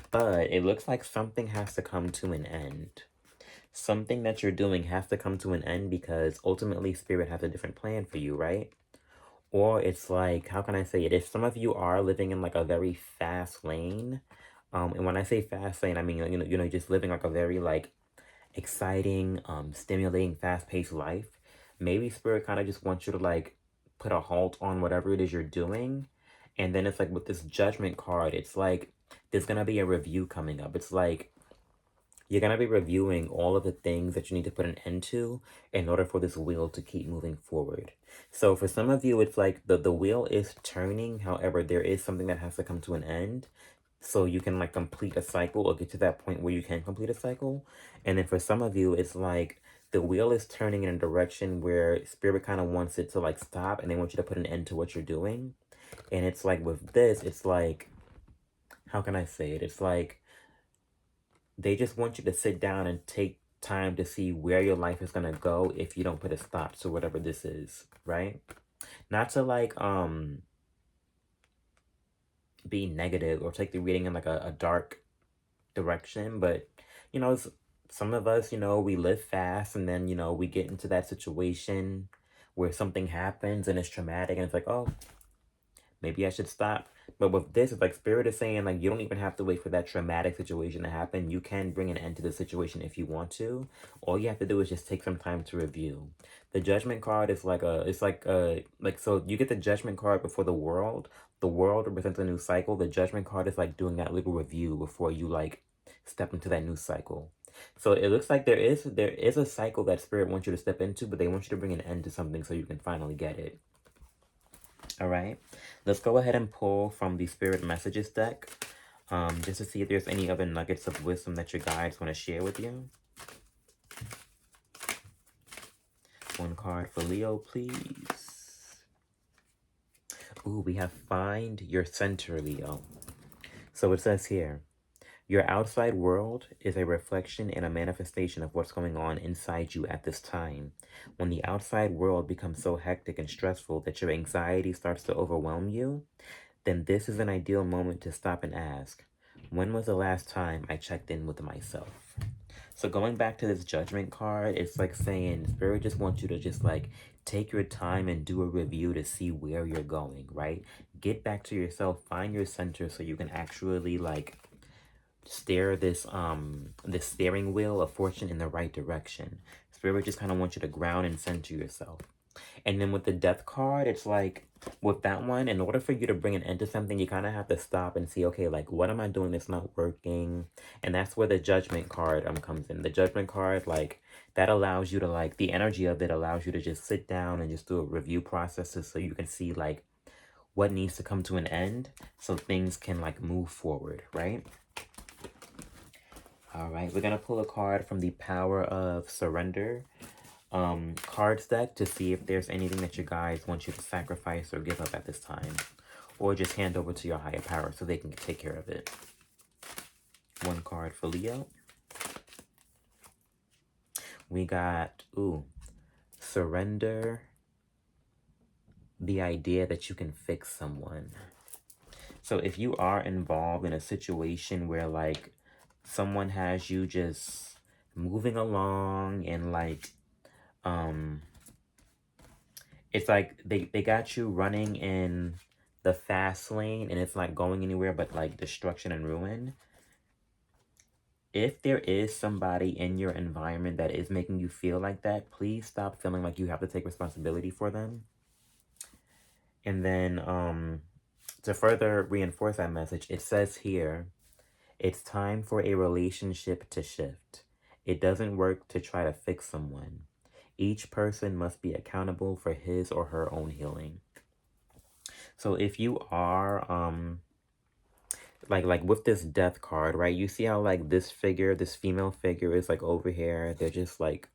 but it looks like something has to come to an end. something that you're doing has to come to an end because ultimately Spirit has a different plan for you, right? Or it's like, how can I say it? If some of you are living in like a very fast lane, and when I say fast lane, I mean, just living like a very like exciting, stimulating, fast-paced life, maybe Spirit kind of just wants you to like put a halt on whatever it is you're doing. And then it's like with this Judgment card, it's like there's gonna be a review coming up. It's like you're gonna be reviewing all of the things that you need to put an end to in order for this wheel to keep moving forward. So for some of you, it's like the wheel is turning. However, there is something that has to come to an end so you can like complete a cycle or get to that point where you can complete a cycle. And then for some of you, it's like the wheel is turning in a direction where Spirit kind of wants it to like stop and they want you to put an end to what you're doing. And it's like with this, it's like, how can I say it? It's like they just want you to sit down and take time to see where your life is going to go if you don't put a stop to whatever this is, right? Not to like be negative or take the reading in like a dark direction, but some of us, we live fast and then, we get into that situation where something happens and it's traumatic and it's like, oh, maybe I should stop. But with this, it's like Spirit is saying, like, you don't even have to wait for that traumatic situation to happen. You can bring an end to the situation if you want to. All you have to do is just take some time to review. The Judgment card is like so you get the Judgment card before the World. The World represents a new cycle. The Judgment card is like doing that little review before you like step into that new cycle. So it looks like there is a cycle that Spirit wants you to step into, but they want you to bring an end to something so you can finally get it. All right, let's go ahead and pull from the Spirit Messages deck, just to see if there's any other nuggets of wisdom that your guides want to share with you. One card for Leo, please. Ooh, we have Find Your Center, Leo. So it says here, your outside world is a reflection and a manifestation of what's going on inside you at this time. When the outside world becomes so hectic and stressful that your anxiety starts to overwhelm you, then this is an ideal moment to stop and ask, when was the last time I checked in with myself? So going back to this Judgment card, it's like saying Spirit just wants you to just like take your time and do a review to see where you're going, right? Get back to yourself, find your center so you can actually like steer this steering wheel of fortune in the right direction. Spirit just kind of wants you to ground and center yourself. And then with the Death card, it's like with that one, in order for you to bring an end to something, you kind of have to stop and see, okay, like what am I doing that's not working? And that's where the Judgment card comes in. The Judgment card, like that allows you to like the energy of it allows you to just sit down and just do a review processes so you can see like what needs to come to an end so things can like move forward, right? All right, we're gonna pull a card from the Power of Surrender cards deck to see if there's anything that you guys want you to sacrifice or give up at this time, or just hand over to your higher power so they can take care of it. One card for Leo. We got surrender the idea that you can fix someone. So if you are involved in a situation where like someone has you just moving along and like it's like they got you running in the fast lane and it's not going anywhere but like destruction and ruin. If there is somebody in your environment that is making you feel like that, please stop feeling like you have to take responsibility for them. And then to further reinforce that message, it says here, it's time for a relationship to shift. It doesn't work to try to fix someone. Each person must be accountable for his or her own healing. So if you are like with this Death card, right? You see how like this female figure is like over here. They're just like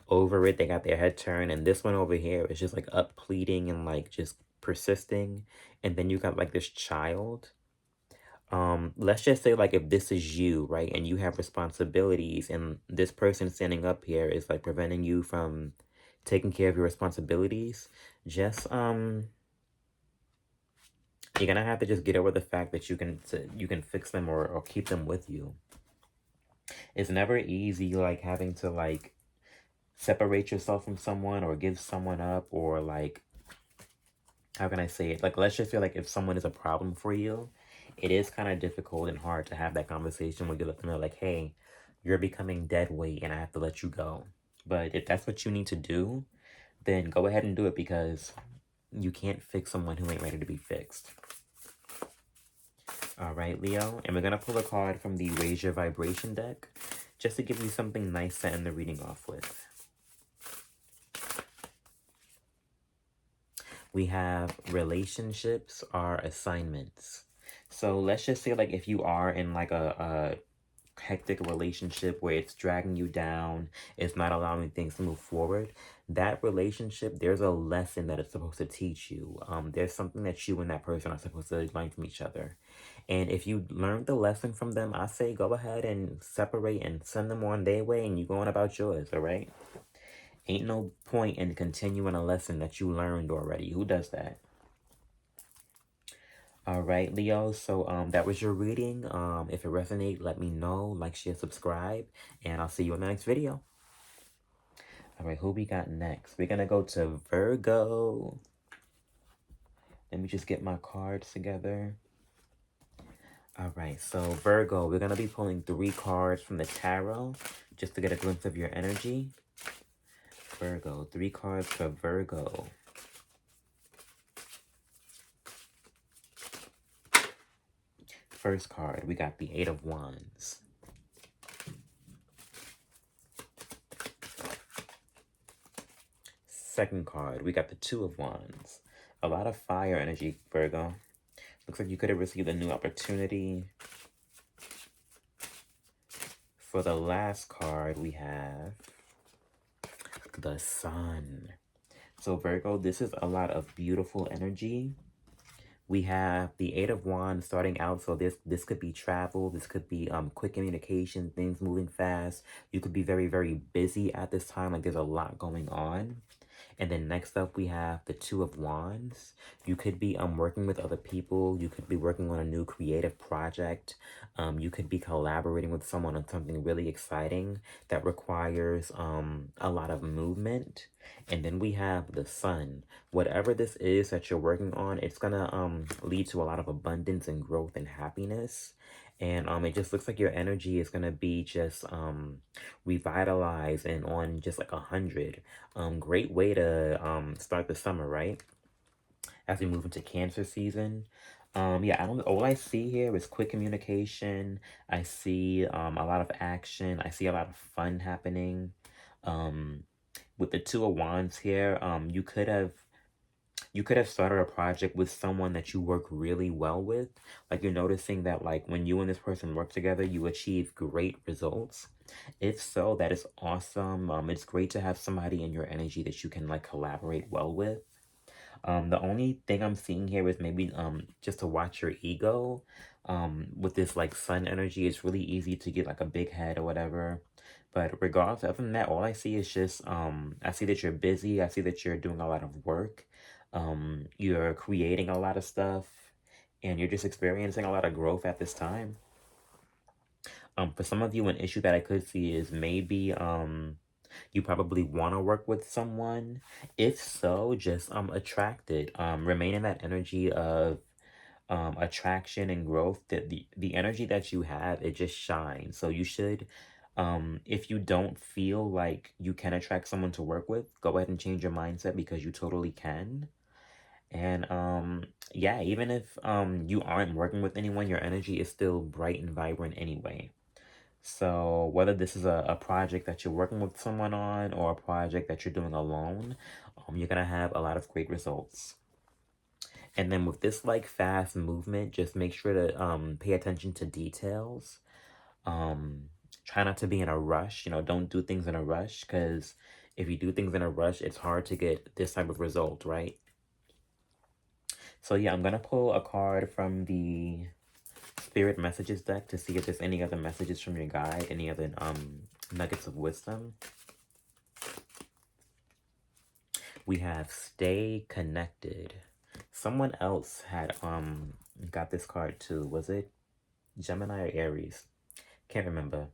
over it. They got their head turned, and this one over here is just like up pleading and like just persisting. And then you got like this child. Let's just say like if this is you, right, and you have responsibilities and this person standing up here is like preventing you from taking care of your responsibilities, just you're gonna have to just get over the fact that you can fix them or keep them with you. It's never easy, like, having to, like, separate yourself from someone or give someone up, or, like, how can I say it? Like, let's just feel like if someone is a problem for you, it is kind of difficult and hard to have that conversation where you let them know, like, hey, you're becoming dead weight and I have to let you go. But if that's what you need to do, then go ahead and do it, because you can't fix someone who ain't ready to be fixed. All right, Leo. And we're going to pull a card from the Raise Your Vibration deck just to give you something nice to end the reading off with. We have relationships are assignments. So let's just say, like, if you are in like a hectic relationship where it's dragging you down, it's not allowing things to move forward, that relationship, there's a lesson that it's supposed to teach you. There's something that you and that person are supposed to learn from each other. And if you learned the lesson from them, I say go ahead and separate and send them on their way and you go on about yours, all right? Ain't no point in continuing a lesson that you learned already. Who does that? All right, Leo. So that was your reading. If it resonated, let me know. Like, share, subscribe, and I'll see you in the next video. All right, who we got next? We're gonna go to Virgo. Let me just get my cards together. All right, so Virgo, we're gonna be pulling 3 cards from the tarot just to get a glimpse of your energy. Virgo, 3 cards for Virgo. First card, we got the 8 of Wands. Second card, we got the 2 of Wands. A lot of fire energy, Virgo. Looks like you could have received a new opportunity. For the last card, we have the Sun. So Virgo, this is a lot of beautiful energy. We have the 8 of Wands starting out, so this could be travel, this could be quick communication, things moving fast. You could be very, very busy at this time, like there's a lot going on. And then next up, we have the 2 of Wands. You could be working with other people. You could be working on a new creative project. You could be collaborating with someone on something really exciting that requires a lot of movement. And then we have the Sun. Whatever this is that you're working on, it's gonna lead to a lot of abundance and growth and happiness. And it just looks like your energy is gonna be just revitalized and on just like 100. Great way to start the summer, right? As we move into Cancer season. Yeah, all I see here is quick communication. I see a lot of action. I see a lot of fun happening. With the 2 of Wands here, you could have started a project with someone that you work really well with. Like, you're noticing that, like, when you and this person work together, you achieve great results. If so, that is awesome. It's great to have somebody in your energy that you can, like, collaborate well with. The only thing I'm seeing here is maybe just to watch your ego. With this, like, Sun energy, it's really easy to get, like, a big head or whatever. But regardless, other than that, all I see is just, I see that you're busy. I see that you're doing a lot of work. You're creating a lot of stuff. And you're just experiencing a lot of growth at this time. For some of you, an issue that I could see is maybe, you probably want to work with someone. If so, just, attract it. Remain in that energy of attraction and growth. That the energy that you have, it just shines. So you should, if you don't feel like you can attract someone to work with, go ahead and change your mindset, because you totally can. And yeah, even if you aren't working with anyone, your energy is still bright and vibrant anyway. So whether this is a project that you're working with someone on, or a project that you're doing alone, you're gonna have a lot of great results. And then with this, like, fast movement, just make sure to pay attention to details. Try not to be in a rush. You know, don't do things in a rush, because if you do things in a rush, it's hard to get this type of result, right? So yeah, I'm gonna pull a card from the Spirit Messages deck to see if there's any other messages from your guide, any other nuggets of wisdom. We have Stay Connected. Someone else had got this card too. Was it Gemini or Aries? Can't remember.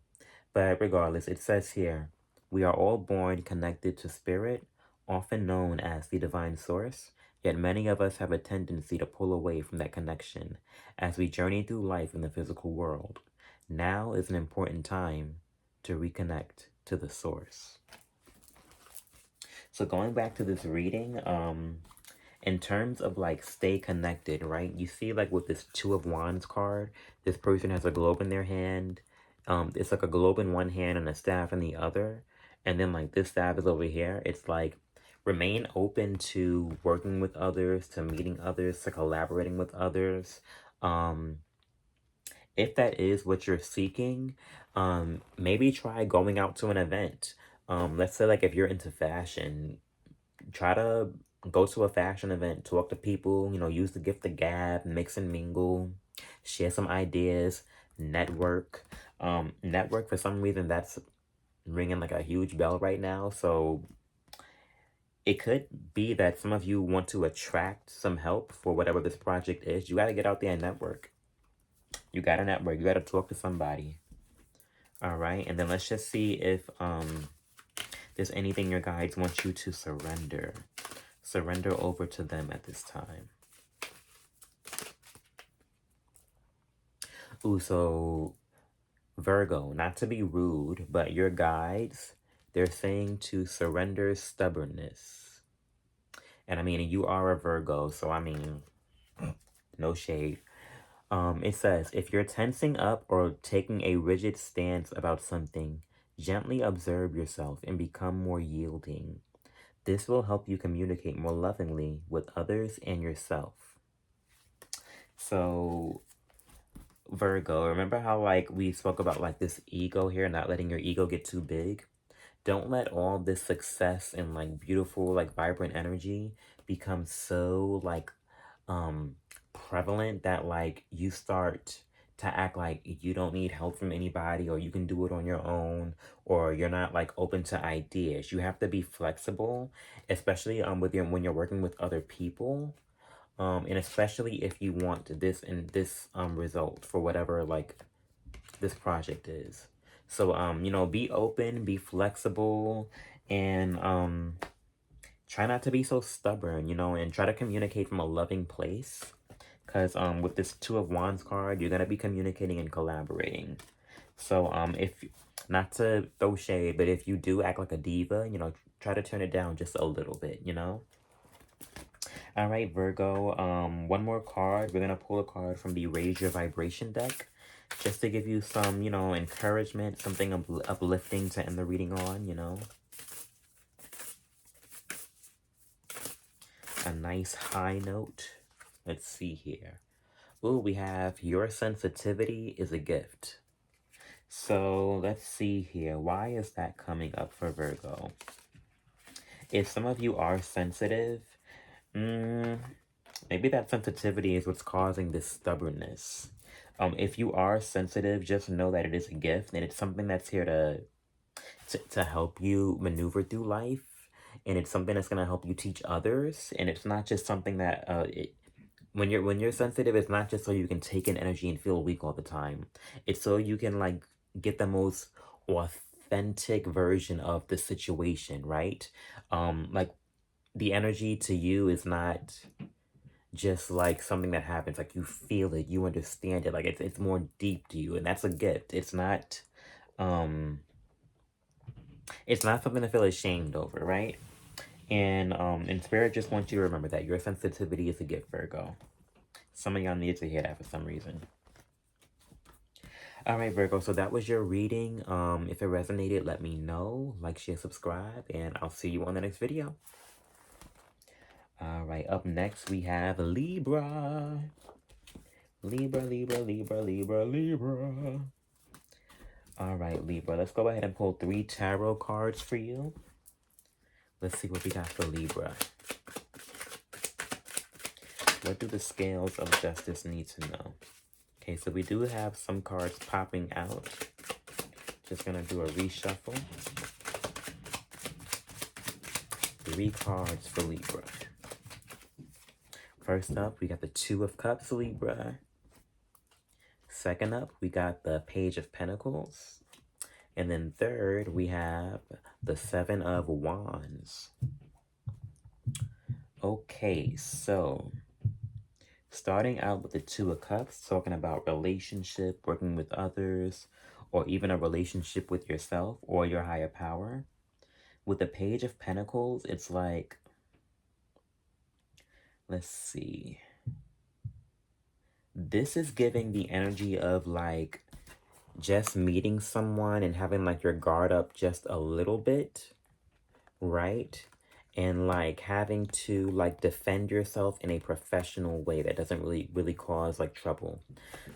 But regardless, it says here, we are all born connected to spirit, often known as the divine source, yet many of us have a tendency to pull away from that connection as we journey through life in the physical world. Now is an important time to reconnect to the source. So going back to this reading, in terms of like stay connected, right? You see like with this Two of Wands card, this person has a globe in their hand. It's like a globe in one hand and a staff in the other. And then like this staff is over here. It's like remain open to working with others, to meeting others, to collaborating with others. If that is what you're seeking, maybe try going out to an event. Let's say like if you're into fashion, try to go to a fashion event, talk to people, you know, use the gift of gab, mix and mingle, share some ideas, network. Network, for some reason, that's ringing like a huge bell right now. So it could be that some of you want to attract some help for whatever this project is. You got to get out there and network. You got to network. You got to talk to somebody. All right. And then let's just see if there's anything your guides want you to surrender. Surrender over to them at this time. Ooh, so Virgo, not to be rude, but your guides, they're saying to surrender stubbornness. And I mean, you are a Virgo, so I mean, no shade. It says, if you're tensing up or taking a rigid stance about something, gently observe yourself and become more yielding. This will help you communicate more lovingly with others and yourself. So, Virgo, remember how like we spoke about like this ego here, not letting your ego get too big? Don't let all this success and like beautiful, like vibrant energy become so like prevalent that like you start to act like you don't need help from anybody, or you can do it on your own, or you're not like open to ideas. You have to be flexible, especially with your when you're working with other people. And especially if you want this and this result for whatever like this project is. So you know, be open, be flexible, and try not to be so stubborn, you know, and try to communicate from a loving place. Because with this Two of Wands card, you're gonna be communicating and collaborating. So if not to throw shade, but if you do act like a diva, you know, try to turn it down just a little bit, you know. All right, Virgo, one more card. We're going to pull a card from the Raise Your Vibration deck just to give you some, you know, encouragement, something uplifting to end the reading on, you know. A nice high note. Let's see here. Ooh, we have your sensitivity is a gift. So let's see here. Why is that coming up for Virgo? If some of you are sensitive, maybe that sensitivity is what's causing this stubbornness. If you are sensitive, just know that it is a gift and it's something that's here to help you maneuver through life. And it's something that's gonna help you teach others. And it's not just something that when you're sensitive, it's not just so you can take in energy and feel weak all the time. It's so you can like get the most authentic version of the situation, right? Like the energy to you is not just like something that happens, like you feel it, you understand it, like it's more deep to you, and that's a gift. It's not something to feel ashamed over, right? And spirit just wants you to remember that your sensitivity is a gift, Virgo. Some of y'all need to hear that for some reason. All right, Virgo, so that was your reading. If it resonated, let me know. Like, share, subscribe, and I'll see you on the next video. All right, up next we have Libra. Libra, Libra, Libra, Libra, Libra. All right, Libra, let's go ahead and pull 3 tarot cards for you. Let's see what we got for Libra. What do the scales of justice need to know? Okay, so we do have some cards popping out. Just gonna do a reshuffle. 3 cards for Libra. First up, we got the 2 of Cups, Libra. Second up, we got the Page of Pentacles. And then third, we have the Seven of Wands. Okay, so starting out with the Two of Cups, talking about relationship, working with others, or even a relationship with yourself or your higher power. With the Page of Pentacles, it's like, let's see. This is giving the energy of like just meeting someone and having like your guard up just a little bit, right? And like having to like defend yourself in a professional way that doesn't really cause like trouble.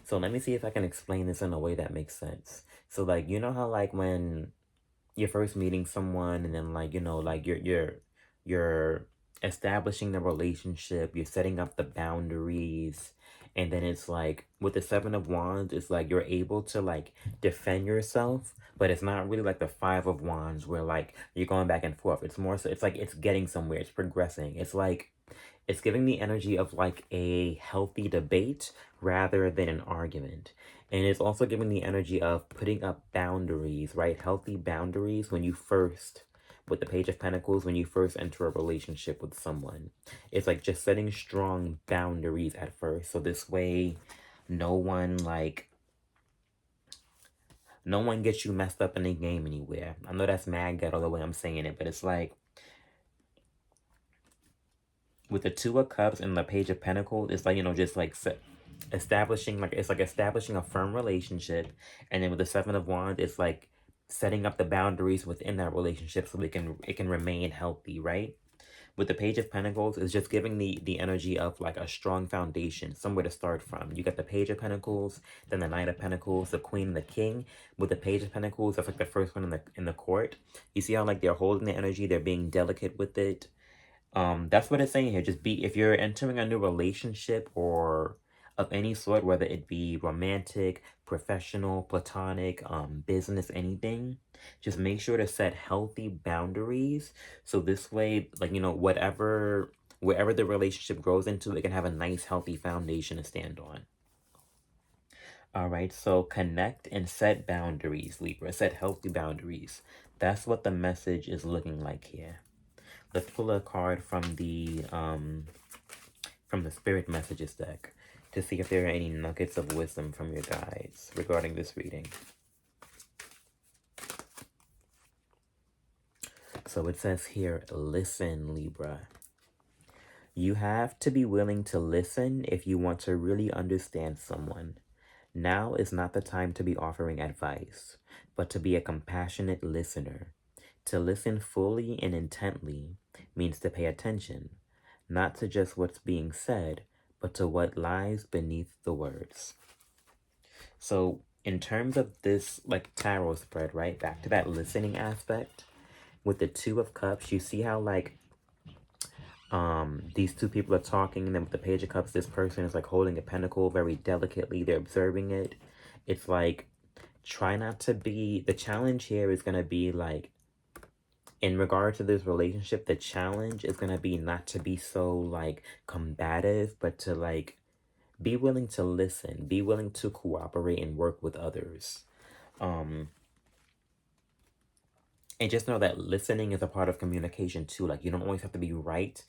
So let me see if I can explain this in a way that makes sense. So like, you know how like when you're first meeting someone and then like, you know, like you're establishing the relationship, you're setting up the boundaries, and then it's like with the Seven of Wands, it's like you're able to like defend yourself, but it's not really like the Five of Wands where like you're going back and forth. It's more so it's like it's getting somewhere, it's progressing. It's like it's giving the energy of like a healthy debate rather than an argument. And it's also giving the energy of putting up boundaries, right? Healthy boundaries when you first, with the Page of Pentacles, when you first enter a relationship with someone. It's like just setting strong boundaries at first. So this way, no one gets you messed up in a game anywhere. I know that's mad ghetto the way I'm saying it, but it's like, with the Two of Cups and the Page of Pentacles, it's like, you know, just like establishing, like, it's like establishing a firm relationship. And then with the Seven of Wands, it's like setting up the boundaries within that relationship so it can remain healthy, right? With the Page of Pentacles, it's just giving the energy of like a strong foundation, somewhere to start from. You got the Page of Pentacles, then the Knight of Pentacles, the Queen and the King. With the Page of Pentacles, that's like the first one in the court. You see how like they're holding the energy, they're being delicate with it. That's what it's saying here. Just be, if you're entering a new relationship or of any sort, whether it be romantic, professional, platonic, business, anything, just make sure to set healthy boundaries. So this way, like, you know, wherever the relationship grows into, it can have a nice, healthy foundation to stand on. All right, so connect and set boundaries, Libra. Set healthy boundaries. That's what the message is looking like here. Let's pull a card from the Spirit Messages deck to see if there are any nuggets of wisdom from your guides regarding this reading. So it says here, listen, Libra. You have to be willing to listen if you want to really understand someone. Now is not the time to be offering advice, but to be a compassionate listener. To listen fully and intently means to pay attention, not to just what's being said, but to what lies beneath the words. So in terms of this like tarot spread, right, back to that listening aspect, with the Two of Cups, you see how like these two people are talking, and then with the Page of Cups, this person is like holding a pentacle very delicately, they're observing it. It's like, try not to be, the challenge here is going to be like, in regard to this relationship, the challenge is going to be not to be so like combative, but to like be willing to listen, be willing to cooperate and work with others. And just know that listening is a part of communication too. Like, you don't always have to be right.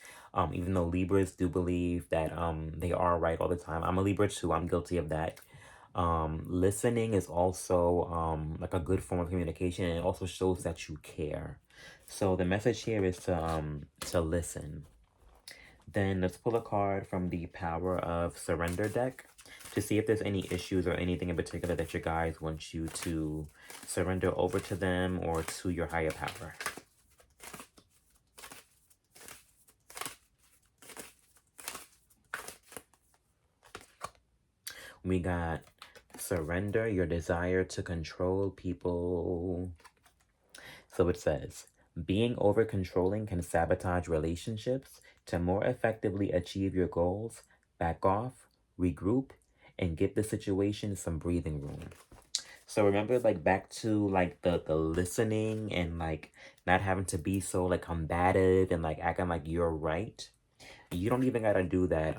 Even though Libras do believe that they are right all the time. I'm a Libra too. I'm guilty of that. Listening is also like a good form of communication, and it also shows that you care. So the message here is to listen. Then let's pull a card from the Power of Surrender deck to see if there's any issues or anything in particular that your guides want you to surrender over to them or to your higher power. We got surrender your desire to control people. So it says, being over controlling can sabotage relationships. To more effectively achieve your goals, back off, regroup, and give the situation some breathing room. So remember, like, back to like the listening and like not having to be so like combative and like acting like you're right. You don't even gotta do that.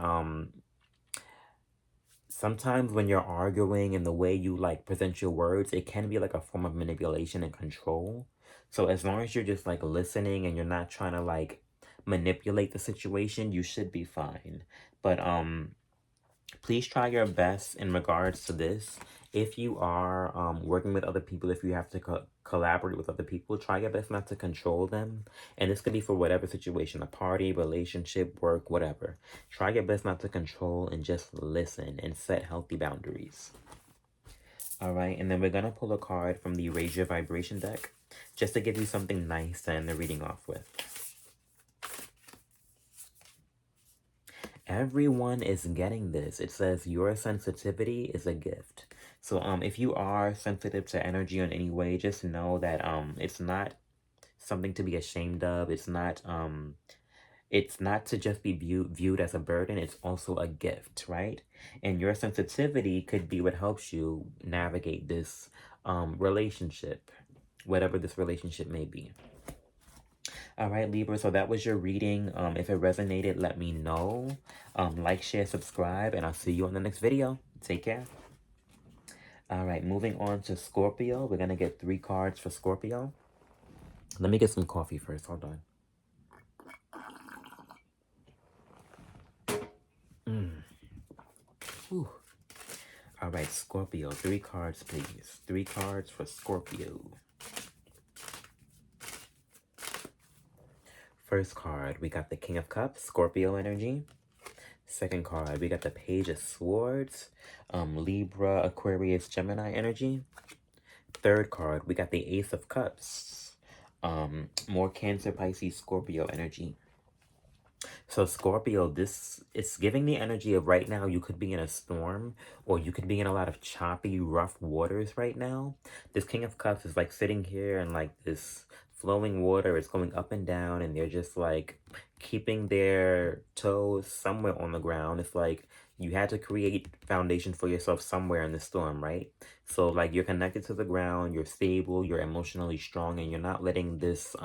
sometimes when you're arguing and the way you like present your words, it can be like a form of manipulation and control. So as long as you're just like listening and you're not trying to like manipulate the situation, you should be fine. But please try your best in regards to this. If you are working with other people, if you have to collaborate with other people, try your best not to control them. And this could be for whatever situation, a party, relationship, work, whatever. Try your best not to control and just listen and set healthy boundaries. All right, and then we're going to pull a card from the Raise Your Vibration deck just to give you something nice to end the reading off with. Everyone is getting this. It says your sensitivity is a gift. So if you are sensitive to energy in any way, just know that it's not something to be ashamed of. It's not to just be viewed as a burden. It's also a gift, right? And your sensitivity could be what helps you navigate this relationship, whatever this relationship may be. All right, Libra, so that was your reading. If it resonated, let me know. Like, share, subscribe, and I'll see you on the next video. Take care. All right, moving on to Scorpio. We're going to get 3 cards for Scorpio. Let me get some coffee first. Hold on. Whew. All right, Scorpio. 3 cards, please. 3 cards for Scorpio. First card, we got the King of Cups, Scorpio energy. Second card, we got the Page of Swords, Libra, Aquarius, Gemini energy. Third card, we got the Ace of Cups, more Cancer, Pisces, Scorpio energy. So Scorpio, it's giving the energy of right now you could be in a storm or you could be in a lot of choppy, rough waters right now. This King of Cups is like sitting here and like this flowing water is going up and down and they're just like keeping their toes somewhere on the ground. It's like you had to create foundation for yourself somewhere in the storm, right? So like you're connected to the ground, you're stable, you're emotionally strong, and you're not letting this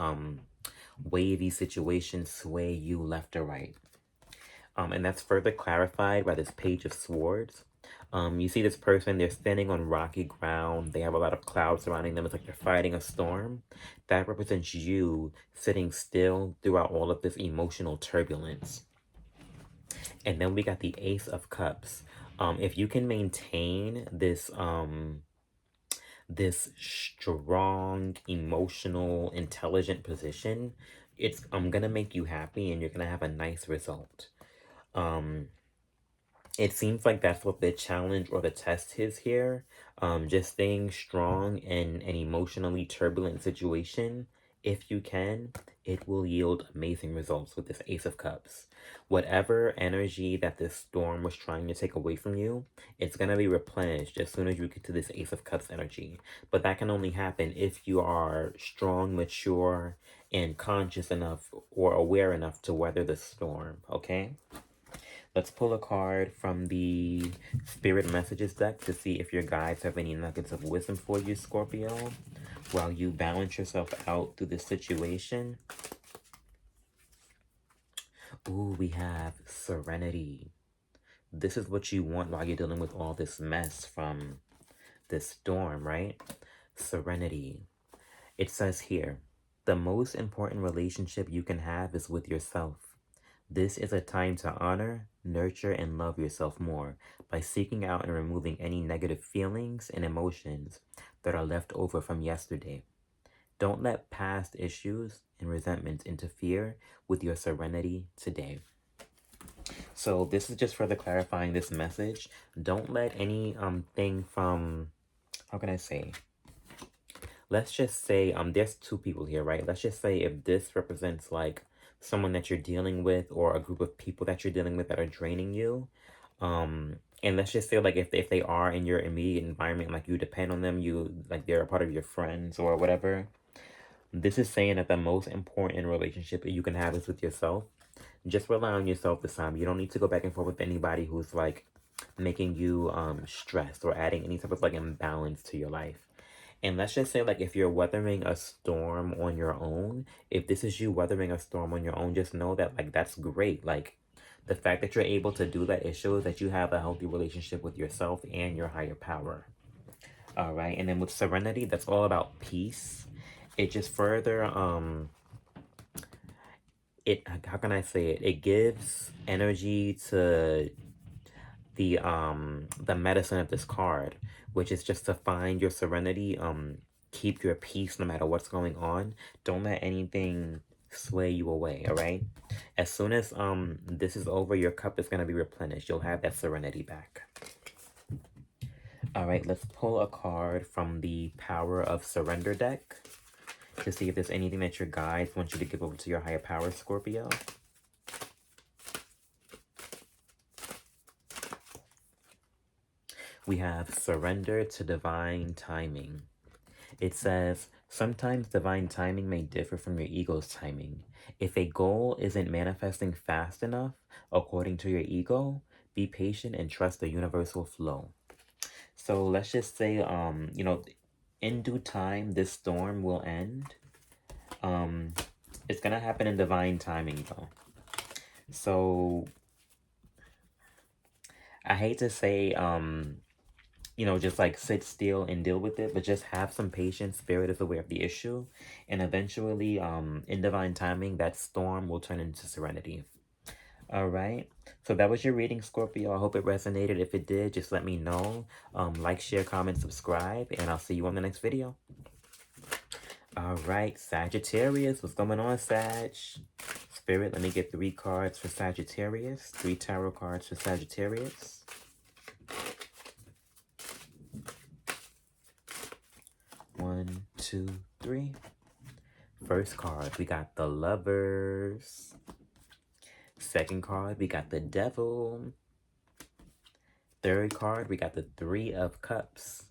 wavy situation sway you left or right. And that's further clarified by this Page of Swords. You see this person, they're standing on rocky ground. They have a lot of clouds surrounding them. It's like they're fighting a storm. That represents you sitting still throughout all of this emotional turbulence. And then we got the Ace of Cups. If you can maintain this this strong, emotional, intelligent position, it's gonna make you happy and you're gonna have a nice result. It seems like that's what the challenge or the test is here. Just staying strong in an emotionally turbulent situation. If you can, it will yield amazing results with this Ace of Cups. Whatever energy that this storm was trying to take away from you, it's going to be replenished as soon as you get to this Ace of Cups energy. But that can only happen if you are strong, mature, and conscious enough or aware enough to weather the storm, okay? Let's pull a card from the Spirit Messages deck to see if your guides have any nuggets of wisdom for you, Scorpio, while you balance yourself out through this situation. Ooh, we have Serenity. This is what you want while you're dealing with all this mess from this storm, right? Serenity. It says here, the most important relationship you can have is with yourself. This is a time to honor, nurture, and love yourself more by seeking out and removing any negative feelings and emotions that are left over from yesterday. Don't let past issues and resentments interfere with your serenity today. So this is just further clarifying this message. Don't let any thing from, how can I say? Let's just say there's 2 people here, right? Let's just say if this represents like someone that you're dealing with or a group of people that you're dealing with that are draining you. And let's just say like if they are in your immediate environment, like you depend on them, you like they're a part of your friends or whatever. This is saying that the most important relationship that you can have is with yourself. Just rely on yourself this time. You don't need to go back and forth with anybody who's like making you stressed or adding any type of like imbalance to your life. And let's just say, like, if you're weathering a storm on your own, if this is you weathering a storm on your own, just know that, like, that's great. Like, The fact that you're able to do that, it shows that you have a healthy relationship with yourself and your higher power. All right. And then with serenity, that's all about peace. It just further, how can I say it? It gives energy to the medicine of this card, which is just to find your serenity, keep your peace no matter what's going on. Don't let anything sway you away, all right? As soon as this is over, your cup is going to be replenished. You'll have that serenity back. All right, let's pull a card from the Power of Surrender deck to see if there's anything that your guides want you to give over to your higher power, Scorpio. We have Surrender to Divine Timing. It says, sometimes divine timing may differ from your ego's timing. If a goal isn't manifesting fast enough, according to your ego, be patient and trust the universal flow. So let's just say, in due time, this storm will end. It's going to happen in divine timing, though. So I hate to say, just like sit still and deal with it, but just have some patience. Spirit is aware of the issue. And eventually, in divine timing, that storm will turn into serenity. All right. So that was your reading, Scorpio. I hope it resonated. If it did, just let me know. Like, share, comment, subscribe, and I'll see you on the next video. All right, Sagittarius. What's going on, Sag? Spirit, let me get 3 cards for Sagittarius. 3 tarot cards for Sagittarius. One, two, three. First card, we got the Lovers. Second card, we got the Devil. Third card, we got the 3 of Cups.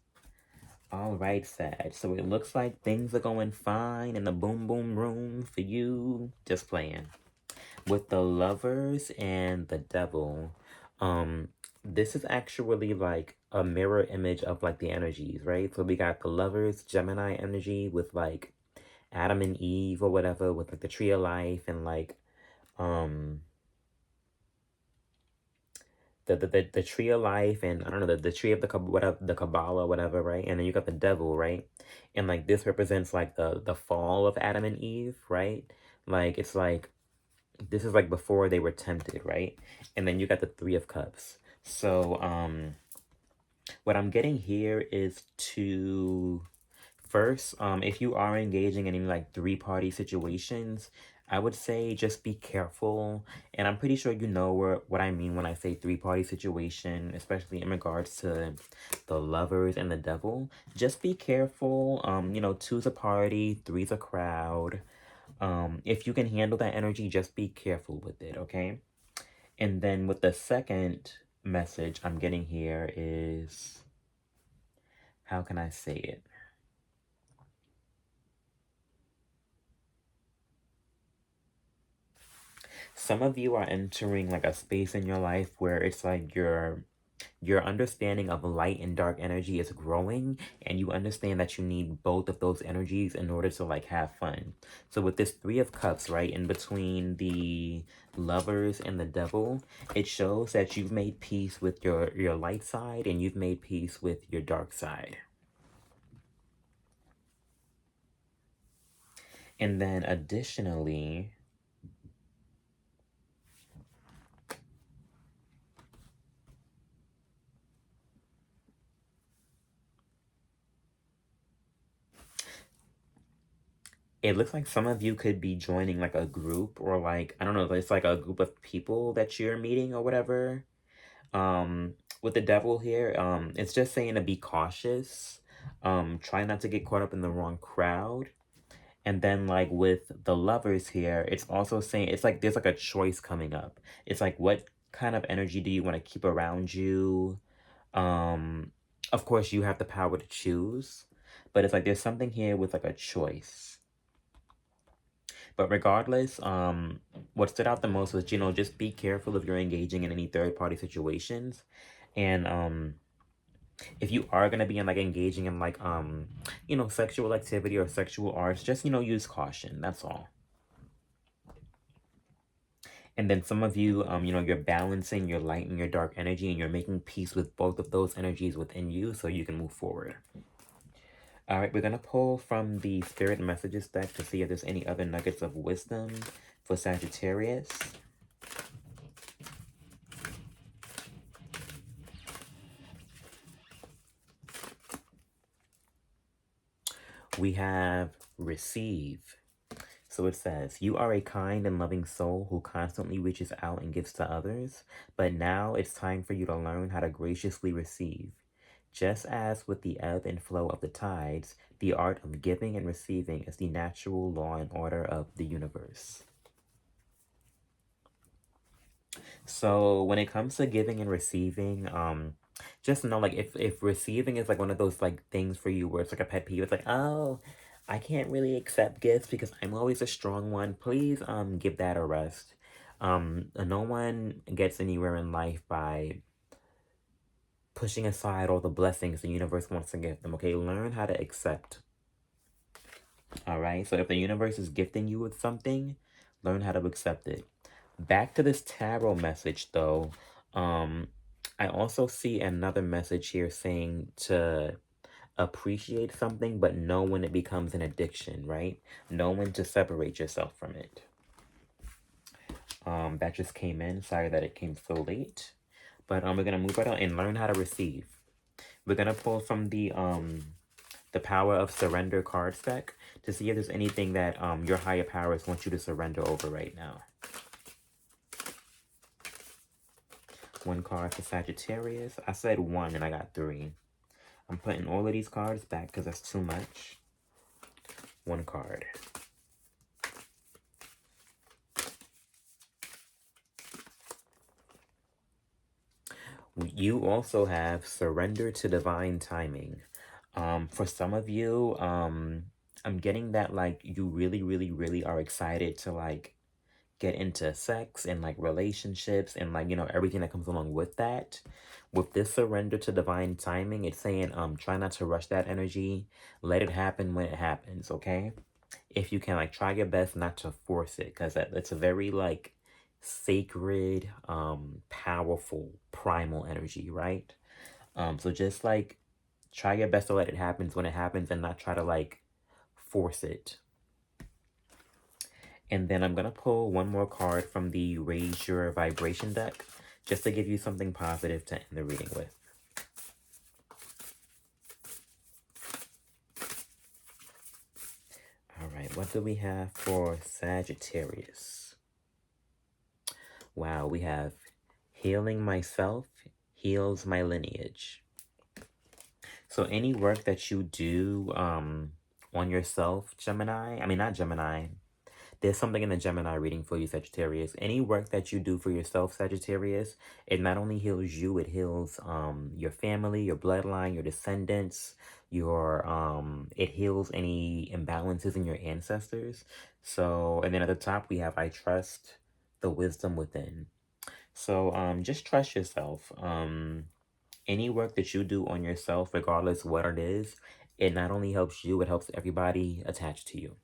All right, Sag. So it looks like things are going fine in the boom boom room for you. Just playing. With the Lovers and the Devil, this is actually like a mirror image of like the energies, right? So we got the Lovers, Gemini energy with like Adam and Eve or whatever, with like the tree of life and like the tree of life, and I don't know, the tree of the Kabbalah, whatever, right? And then you got the Devil, right? And like this represents like the fall of Adam and Eve, right? Like it's like this is like before they were tempted, right? And then you got the 3 of Cups. So what I'm getting here is to first, if you are engaging in any like 3-party situations, I would say just be careful. And I'm pretty sure you know what I mean when I say 3-party situation, especially in regards to the Lovers and the Devil. Just be careful. 2's a party, 3's a crowd. If you can handle that energy, just be careful with it, okay? And then with the second message I'm getting here is, how can I say it? Some of you are entering like a space in your life where it's like your understanding of light and dark energy is growing, and you understand that you need both of those energies in order to like have fun. So with this 3 of Cups, right, in between the Lovers and the Devil, it shows that you've made peace with your light side and you've made peace with your dark side. And then additionally, it looks like some of you could be joining like a group, or like, I don't know, it's like a group of people that you're meeting or whatever. With the Devil here, it's just saying to be cautious. Try not to get caught up in the wrong crowd. And then like with the Lovers here, it's also saying, it's like there's like a choice coming up. It's like, what kind of energy do you want to keep around you? Of course you have the power to choose, but it's like there's something here with like a choice. But regardless, what stood out the most was, just be careful if you're engaging in any third-party situations. And if you are going to be in like engaging in like, sexual activity or sexual arts, just, use caution. That's all. And then some of you, you're balancing your light and your dark energy, and you're making peace with both of those energies within you so you can move forward. All right, we're going to pull from the Spirit Messages deck to see if there's any other nuggets of wisdom for Sagittarius. We have Receive. So it says, you are a kind and loving soul who constantly reaches out and gives to others, but now it's time for you to learn how to graciously receive. Just as with the ebb and flow of the tides, the art of giving and receiving is the natural law and order of the universe. So when it comes to giving and receiving, just know, like, if receiving is like one of those like things for you where it's like a pet peeve, it's like, oh, I can't really accept gifts because I'm always a strong one. Please give that a rest. No one gets anywhere in life by pushing aside all the blessings the universe wants to give them. Okay, learn how to accept. All right, so if the universe is gifting you with something, learn how to accept it. Back to this tarot message though, I also see another message here saying to appreciate something, but know when it becomes an addiction, right? Know when to separate yourself from it. That just came in. Sorry that it came so late. But we're gonna move right on and learn how to receive. We're gonna pull from the Power of Surrender card deck to see if there's anything that your higher powers want you to surrender over right now. One card for Sagittarius. I said one and I got three. I'm putting all of these cards back because that's too much. One card. You also have Surrender to Divine Timing. For some of you, I'm getting that like you really, really, really are excited to like get into sex and like relationships and like, everything that comes along with that. With this Surrender to Divine Timing, it's saying try not to rush that energy. Let it happen when it happens, okay? If you can, like, try your best not to force it, because it's a very like sacred, powerful, primal energy, right? So just like try your best to let it happen when it happens and not try to like force it. And then I'm going to pull one more card from the Raise Your Vibration deck, just to give you something positive to end the reading with. All right, what do we have for Sagittarius? Wow, we have Healing Myself Heals My Lineage. So any work that you do on yourself, Gemini, I mean, not Gemini, there's something in the Gemini reading for you, Sagittarius. Any work that you do for yourself, Sagittarius, it not only heals you, it heals your family, your bloodline, your descendants, it heals any imbalances in your ancestors. So, and then at the top we have I trust the wisdom within. So just trust yourself. Any work that you do on yourself, regardless what it is, it not only helps you, it helps everybody attached to you.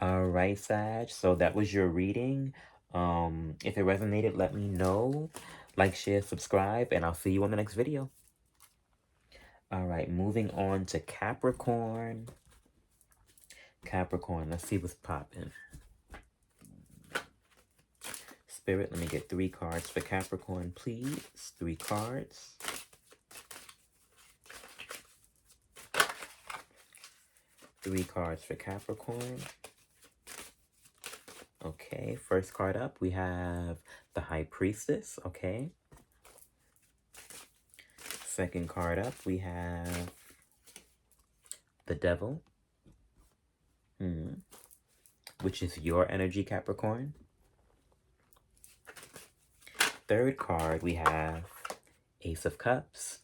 All right, Sag. So that was your reading. If it resonated, let me know. Like, share, subscribe, and I'll see you on the next video. All right, moving on to Capricorn. Capricorn, let's see what's popping. Spirit, let me get 3 cards for Capricorn, please. 3 cards. Three cards for Capricorn. Okay, first card up, we have the High Priestess, okay. Second card up, we have the Devil, which is your energy, Capricorn. Third card, we have Ace of Cups.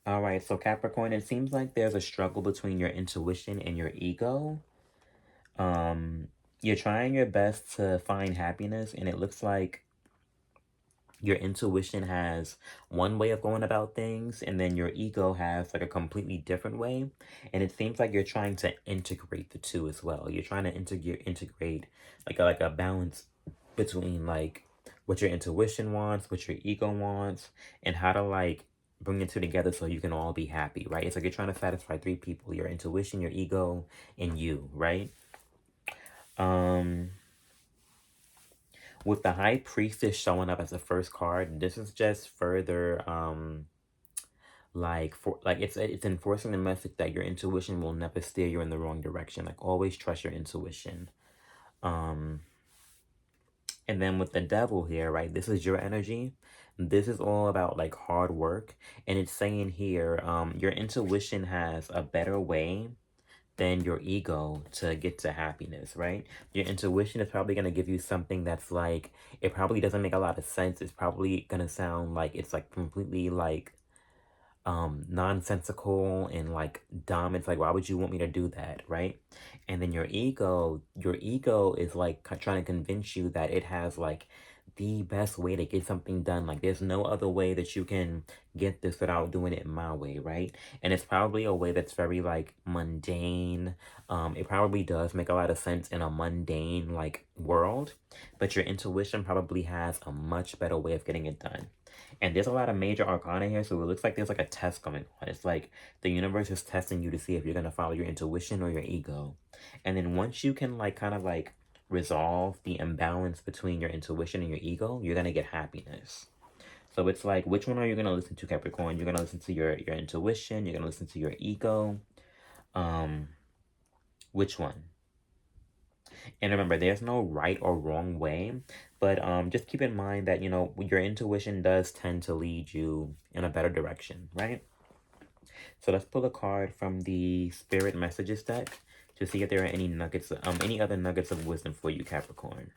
All right, so Capricorn, it seems like there's a struggle between your intuition and your ego. You're trying your best to find happiness, and it looks like your intuition has one way of going about things, and then your ego has like a completely different way. And it seems like you're trying to integrate the two as well. You're trying to integrate like a balance between like what your intuition wants, what your ego wants, and how to like bring the two together so you can all be happy, right? It's like you're trying to satisfy three people: your intuition, your ego, and you, right? Um with the High Priestess showing up as the first card, this is just further like for like it's enforcing the message that your intuition will never steer you in the wrong direction. Like always trust your intuition. Um and then with the Devil here, right? This is your energy. This is all about like hard work, and it's saying here your intuition has a better way than your ego to get to happiness, right? Your intuition is probably going to give you something that's like, it probably doesn't make a lot of sense. It's probably going to sound like it's like completely like nonsensical and like dumb. It's like, why would you want me to do that, right? And then your ego is like trying to convince you that it has like the best way to get something done. Like there's no other way that you can get this without doing it my way, right? And it's probably a way that's very like mundane. It probably does make a lot of sense in a mundane like world, but your intuition probably has a much better way of getting it done. And there's a lot of major arcana here, so it looks like there's like a test going on. It's like the universe is testing you to see if you're gonna follow your intuition or your ego. And then once you can like kind of like resolve the imbalance between your intuition and your ego, you're gonna get happiness. So it's like, which one are you gonna listen to, Capricorn? You're gonna listen to your intuition, you're gonna listen to your ego. Um, which one? And remember, there's no right or wrong way, but just keep in mind that, you know, your intuition does tend to lead you in a better direction, right? So let's pull a card from the Spirit Messages deck to see if there are any nuggets, any other nuggets of wisdom for you, Capricorn.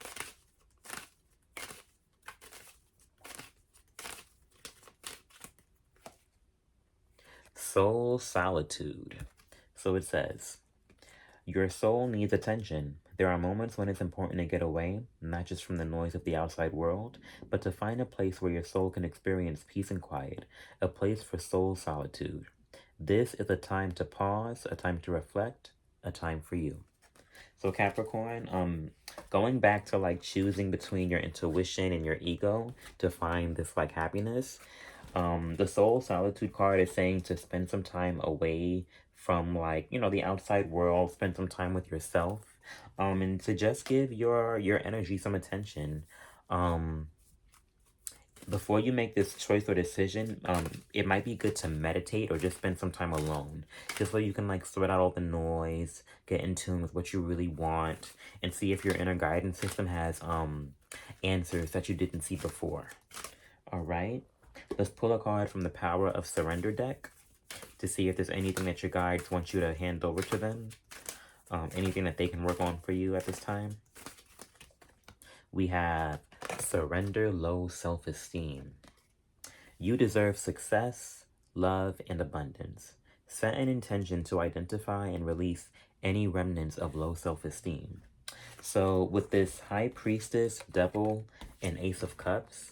Soul Solitude. So it says, your soul needs attention. There are moments when it's important to get away, not just from the noise of the outside world, but to find a place where your soul can experience peace and quiet, a place for soul solitude. This is a time to pause, a time to reflect, a time for you. So Capricorn, going back to like choosing between your intuition and your ego to find this like happiness, the soul solitude card is saying to spend some time away from like, you know, the outside world, spend some time with yourself, and to just give your energy some attention. Um, before you make this choice or decision, it might be good to meditate or just spend some time alone, just so you can like sort out all the noise, get in tune with what you really want, and see if your inner guidance system has answers that you didn't see before. All right, let's pull a card from the Power of Surrender deck to see if there's anything that your guides want you to hand over to them, anything that they can work on for you at this time. We have Surrender Low Self-Esteem. You deserve success, love, and abundance. Set an intention to identify and release any remnants of low self-esteem. So with this High Priestess, Devil, and Ace of Cups,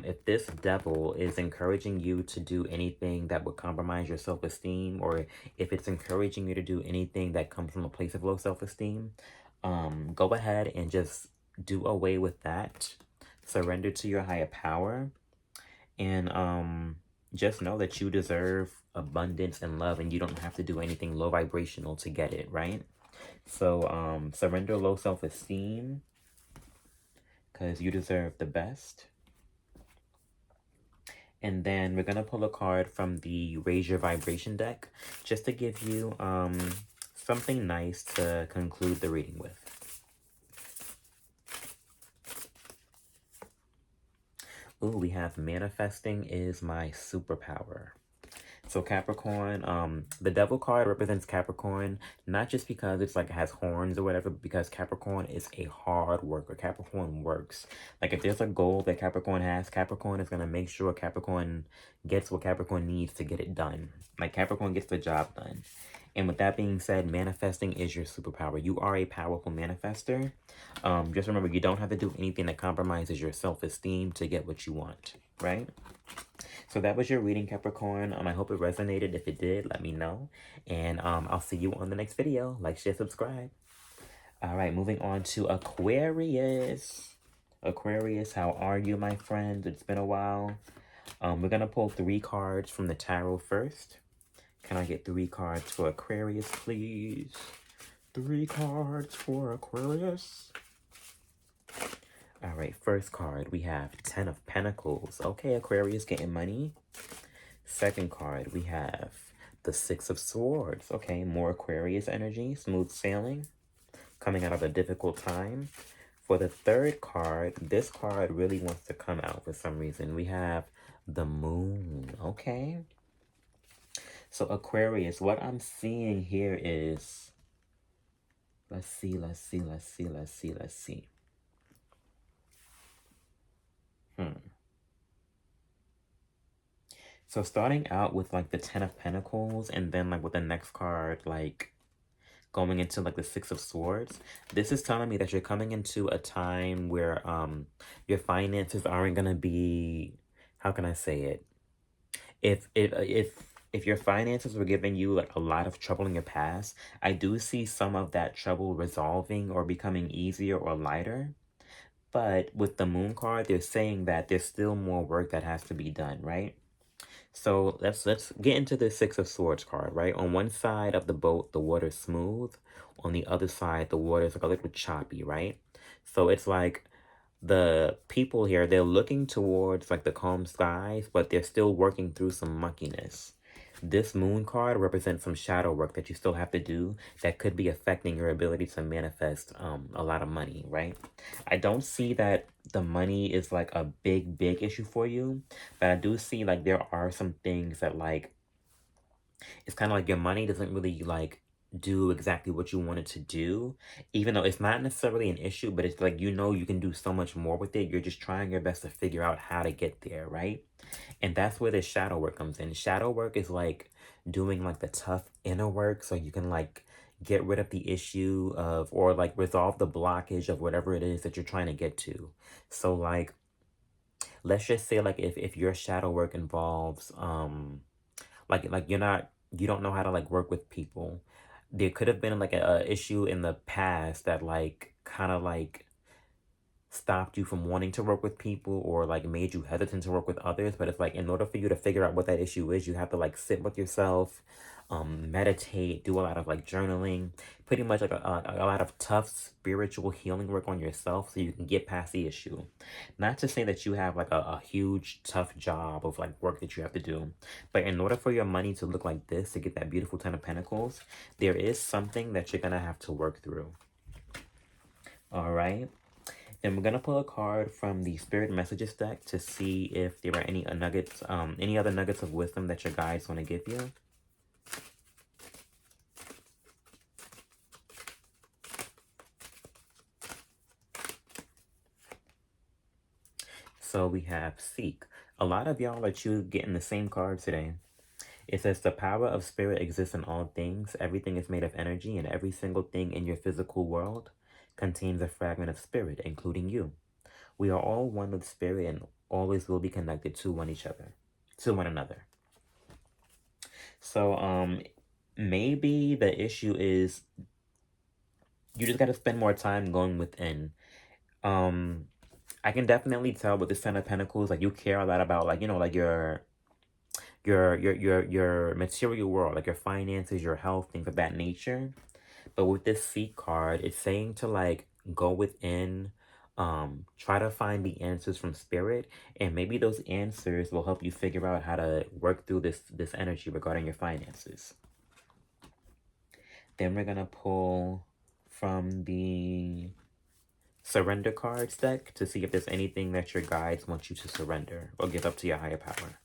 if this Devil is encouraging you to do anything that would compromise your self-esteem, or if it's encouraging you to do anything that comes from a place of low self-esteem, go ahead and just do away with that. Surrender to your higher power, and just know that you deserve abundance and love, and you don't have to do anything low vibrational to get it, right? So surrender low self-esteem, because you deserve the best. And then we're going to pull a card from the Raise Your Vibration deck, just to give you something nice to conclude the reading with. Ooh, we have Manifesting is my superpower. So Capricorn, the Devil card represents Capricorn, not just because it's like it has horns or whatever, but because Capricorn is a hard worker. Capricorn works. Like if there's a goal that Capricorn has, Capricorn is going to make sure Capricorn gets what Capricorn needs to get it done. Like Capricorn gets the job done. And with that being said, manifesting is your superpower. You are a powerful manifester. Just remember, you don't have to do anything that compromises your self-esteem to get what you want, right? So that was your reading, Capricorn. I hope it resonated. If it did, let me know. And I'll see you on the next video. Like, share, subscribe. All right, moving on to Aquarius. Aquarius, how are you, my friend? It's been a while. We're going to pull 3 cards from the tarot first. Can I get 3 cards for Aquarius, please? 3 cards for Aquarius. All right, first card, we have 10 of Pentacles. Okay, Aquarius getting money. Second card, we have the 6 of Swords. Okay, more Aquarius energy, smooth sailing, coming out of a difficult time. For the third card, this card really wants to come out for some reason. We have the Moon. Okay. So Aquarius, what I'm seeing here is, let's see. So starting out with like the 10 of Pentacles and then like with the next card, like going into like the 6 of Swords, this is telling me that you're coming into a time where your finances aren't gonna be, how can I say it? If your finances were giving you like a lot of trouble in your past, I do see some of that trouble resolving or becoming easier or lighter. But with the Moon card, they're saying that there's still more work that has to be done, right? So let's get into the 6 of Swords card, right? On one side of the boat, the water's smooth. On the other side, the water's like a little choppy, right? So it's like the people here, they're looking towards like the calm skies, but they're still working through some muckiness. This Moon card represents some shadow work that you still have to do that could be affecting your ability to manifest a lot of money, right? I don't see that the money is like a big issue for you, but I do see like there are some things that like, it's kind of like your money doesn't really like do exactly what you want it to do, even though it's not necessarily an issue, but it's like, you know, you can do so much more with it. You're just trying your best to figure out how to get there, right? And that's where this shadow work comes in. Shadow work is like doing like the tough inner work so you can like get rid of the issue of, or like resolve the blockage of whatever it is that you're trying to get to. So like, let's just say like if your shadow work involves like you don't know how to like work with people. There could have been like a issue in the past that like kind of like stopped you from wanting to work with people or like made you hesitant to work with others. But it's like, in order for you to figure out what that issue is, you have to like sit with yourself, meditate, do a lot of like journaling, pretty much like a lot of tough spiritual healing work on yourself so you can get past the issue. Not to say that you have like a huge tough job of like work that you have to do, but in order for your money to look like this, to get that beautiful 10 of Pentacles, there is something that you're gonna have to work through. All right. Then we're gonna pull a card from the Spirit Messages deck to see if there are any nuggets, any other nuggets of wisdom that your guides want to give you. So we have Seek. A lot of y'all are getting the same card today. It says the power of spirit exists in all things. Everything is made of energy, and every single thing in your physical world contains a fragment of spirit, including you. We are all one with spirit and always will be connected to one another. So maybe the issue is you just got to spend more time going within. I can definitely tell with the 10 of Pentacles, like you care a lot about like, you know, like your material world, like your finances, your health, things of that nature. But with this Seek card, it's saying to like go within, try to find the answers from spirit, and maybe those answers will help you figure out how to work through this energy regarding your finances. Then we're gonna pull from the Surrender cards deck to see if there's anything that your guides want you to surrender or give up to your higher power.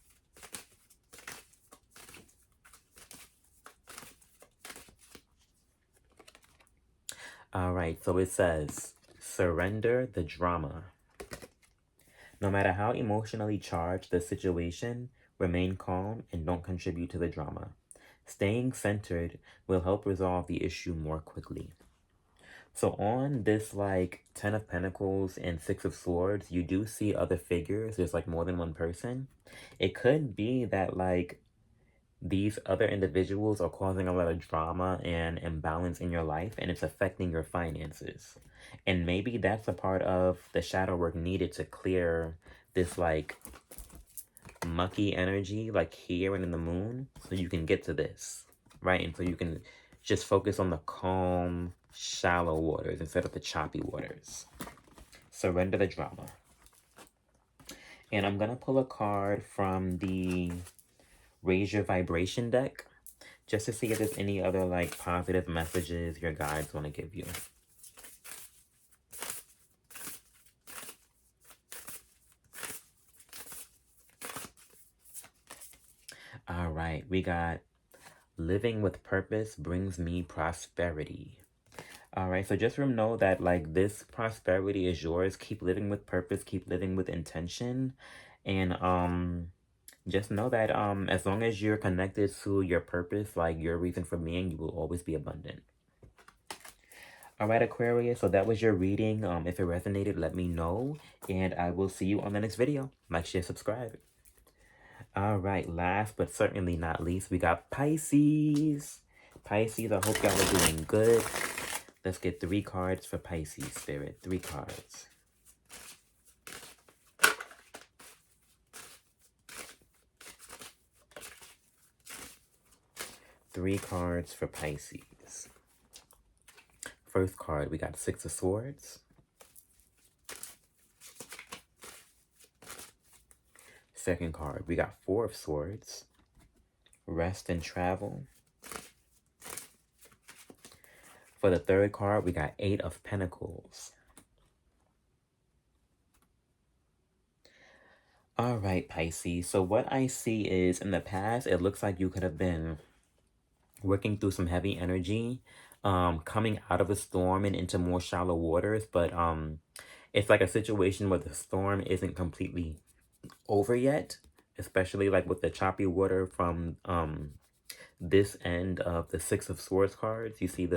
All right, so it says, surrender the drama. No matter how emotionally charged the situation, remain calm and don't contribute to the drama. Staying centered will help resolve the issue more quickly. So on this like 10 of Pentacles and 6 of Swords, you do see other figures. There's like more than one person. It could be that like these other individuals are causing a lot of drama and imbalance in your life, and it's affecting your finances. And maybe that's a part of the shadow work needed to clear this like mucky energy like here and in the moon, so you can get to this, right? And so you can just focus on the calm, shallow waters instead of the choppy waters. Surrender the drama. And I'm gonna pull a card from the Raise Your Vibration deck just to see if there's any other like positive messages your guides want to give you. All right, we got living with purpose brings me prosperity. All right, so just know that like this prosperity is yours. Keep living with purpose, keep living with intention. And just know that as long as you're connected to your purpose, like your reason for being, you will always be abundant. All right, Aquarius, so that was your reading. If it resonated, let me know, and I will see you on the next video. Like, share, subscribe. All right, last but certainly not least, we got Pisces. Pisces, I hope y'all are doing good. Let's get 3 cards for Pisces, Spirit. 3 cards. Three cards for Pisces. First card, we got 6 of Swords. Second card, we got 4 of Swords. Rest and travel. For the third card, we got 8 of Pentacles. All right, Pisces. So what I see is in the past, it looks like you could have been working through some heavy energy, coming out of a storm and into more shallow waters. But it's like a situation where the storm isn't completely over yet, especially like with the choppy water from this end of the 6 of Swords cards. You see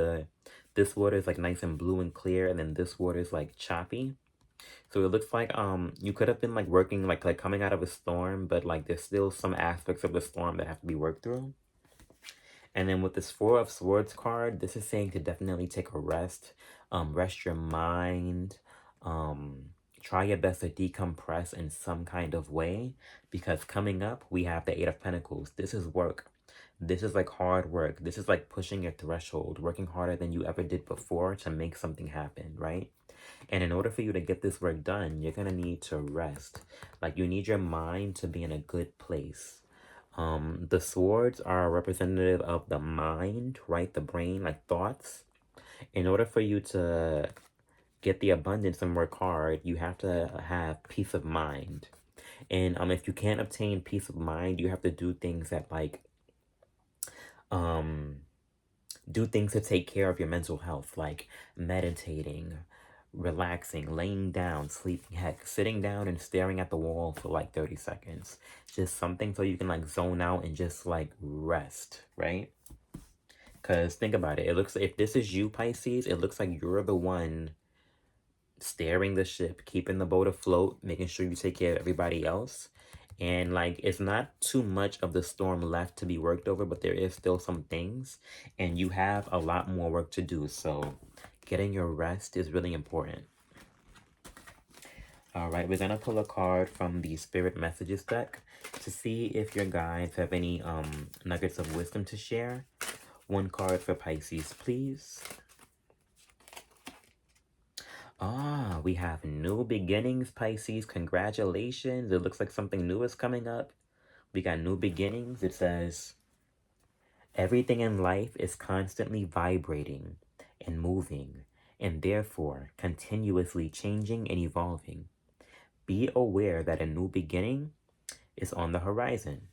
this water is like nice and blue and clear, and then this water is like choppy. So it looks like you could have been like working like coming out of a storm, but like there's still some aspects of the storm that have to be worked through. And then with this 4 of Swords card, this is saying to definitely take a rest, rest your mind, try your best to decompress in some kind of way, because coming up we have the 8 of Pentacles. This is work. This is like hard work. This is like pushing your threshold, working harder than you ever did before to make something happen, right? And in order for you to get this work done, you're going to need to rest. Like you need your mind to be in a good place. The swords are a representative of the mind, right? The brain, like thoughts. In order for you to get the abundance and work hard, you have to have peace of mind. And if you can't obtain peace of mind, you have to do things that like do things to take care of your mental health, like meditating, relaxing, laying down, sleeping, heck, sitting down and staring at the wall for like 30 seconds. Just something so you can like zone out and just like rest, right? Because think about it. It looks, if this is you, Pisces, it looks like you're the one steering the ship, keeping the boat afloat, making sure you take care of everybody else. And like it's not too much of the storm left to be worked over, but there is still some things, and you have a lot more work to do. So getting your rest is really important. All right, we're gonna pull a card from the Spirit Messages deck to see if your guides have any nuggets of wisdom to share. 1 card for Pisces, please. Ah, we have new beginnings, Pisces. Congratulations. It looks like something new is coming up. We got new beginnings. It says, everything in life is constantly vibrating and moving, and therefore continuously changing and evolving. Be aware that a new beginning is on the horizon.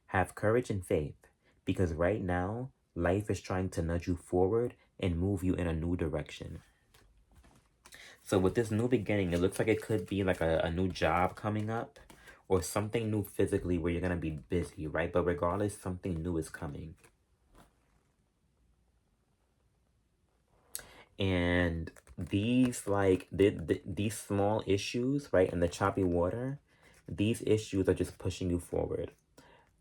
Have courage and faith, because right now, life is trying to nudge you forward and move you in a new direction. So with this new beginning, it looks like it could be like a new job coming up or something new physically where you're going to be busy, right? But regardless, something new is coming. And these, like, these small issues, right, in the choppy water, these issues are just pushing you forward.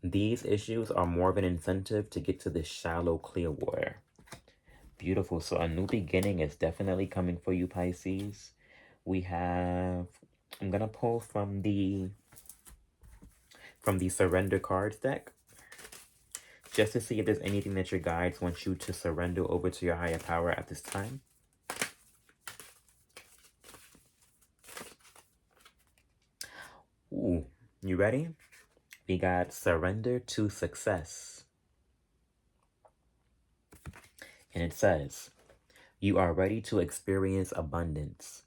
These issues are more of an incentive to get to the shallow, clear water. Beautiful. So a new beginning is definitely coming for you, Pisces. We have, I'm gonna pull from the Surrender Cards deck, just to see if there's anything that your guides want you to surrender over to your higher power at this time. Ooh, you ready? We got Surrender to Success. And it says, you are ready to experience abundance.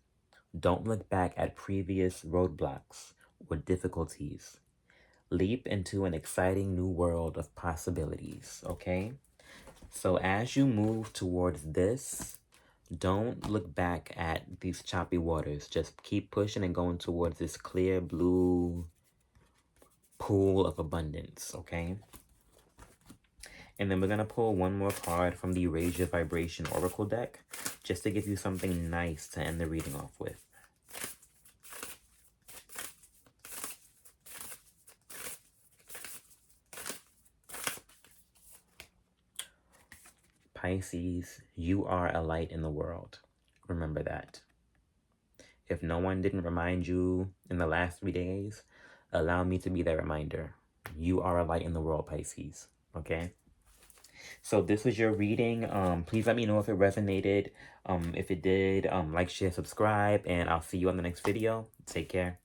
Don't look back at previous roadblocks or difficulties. Leap into an exciting new world of possibilities, okay? So as you move towards this, don't look back at these choppy waters. Just keep pushing and going towards this clear blue pool of abundance, okay? And then we're going to pull one more card from the Raise Your Vibration Oracle deck, just to give you something nice to end the reading off with. Pisces, you are a light in the world. Remember that. If no one didn't remind you in the last 3 days, allow me to be that reminder. You are a light in the world, Pisces. Okay? So this was your reading. Please let me know if it resonated. If it did, like, share, subscribe, and I'll see you on the next video. Take care.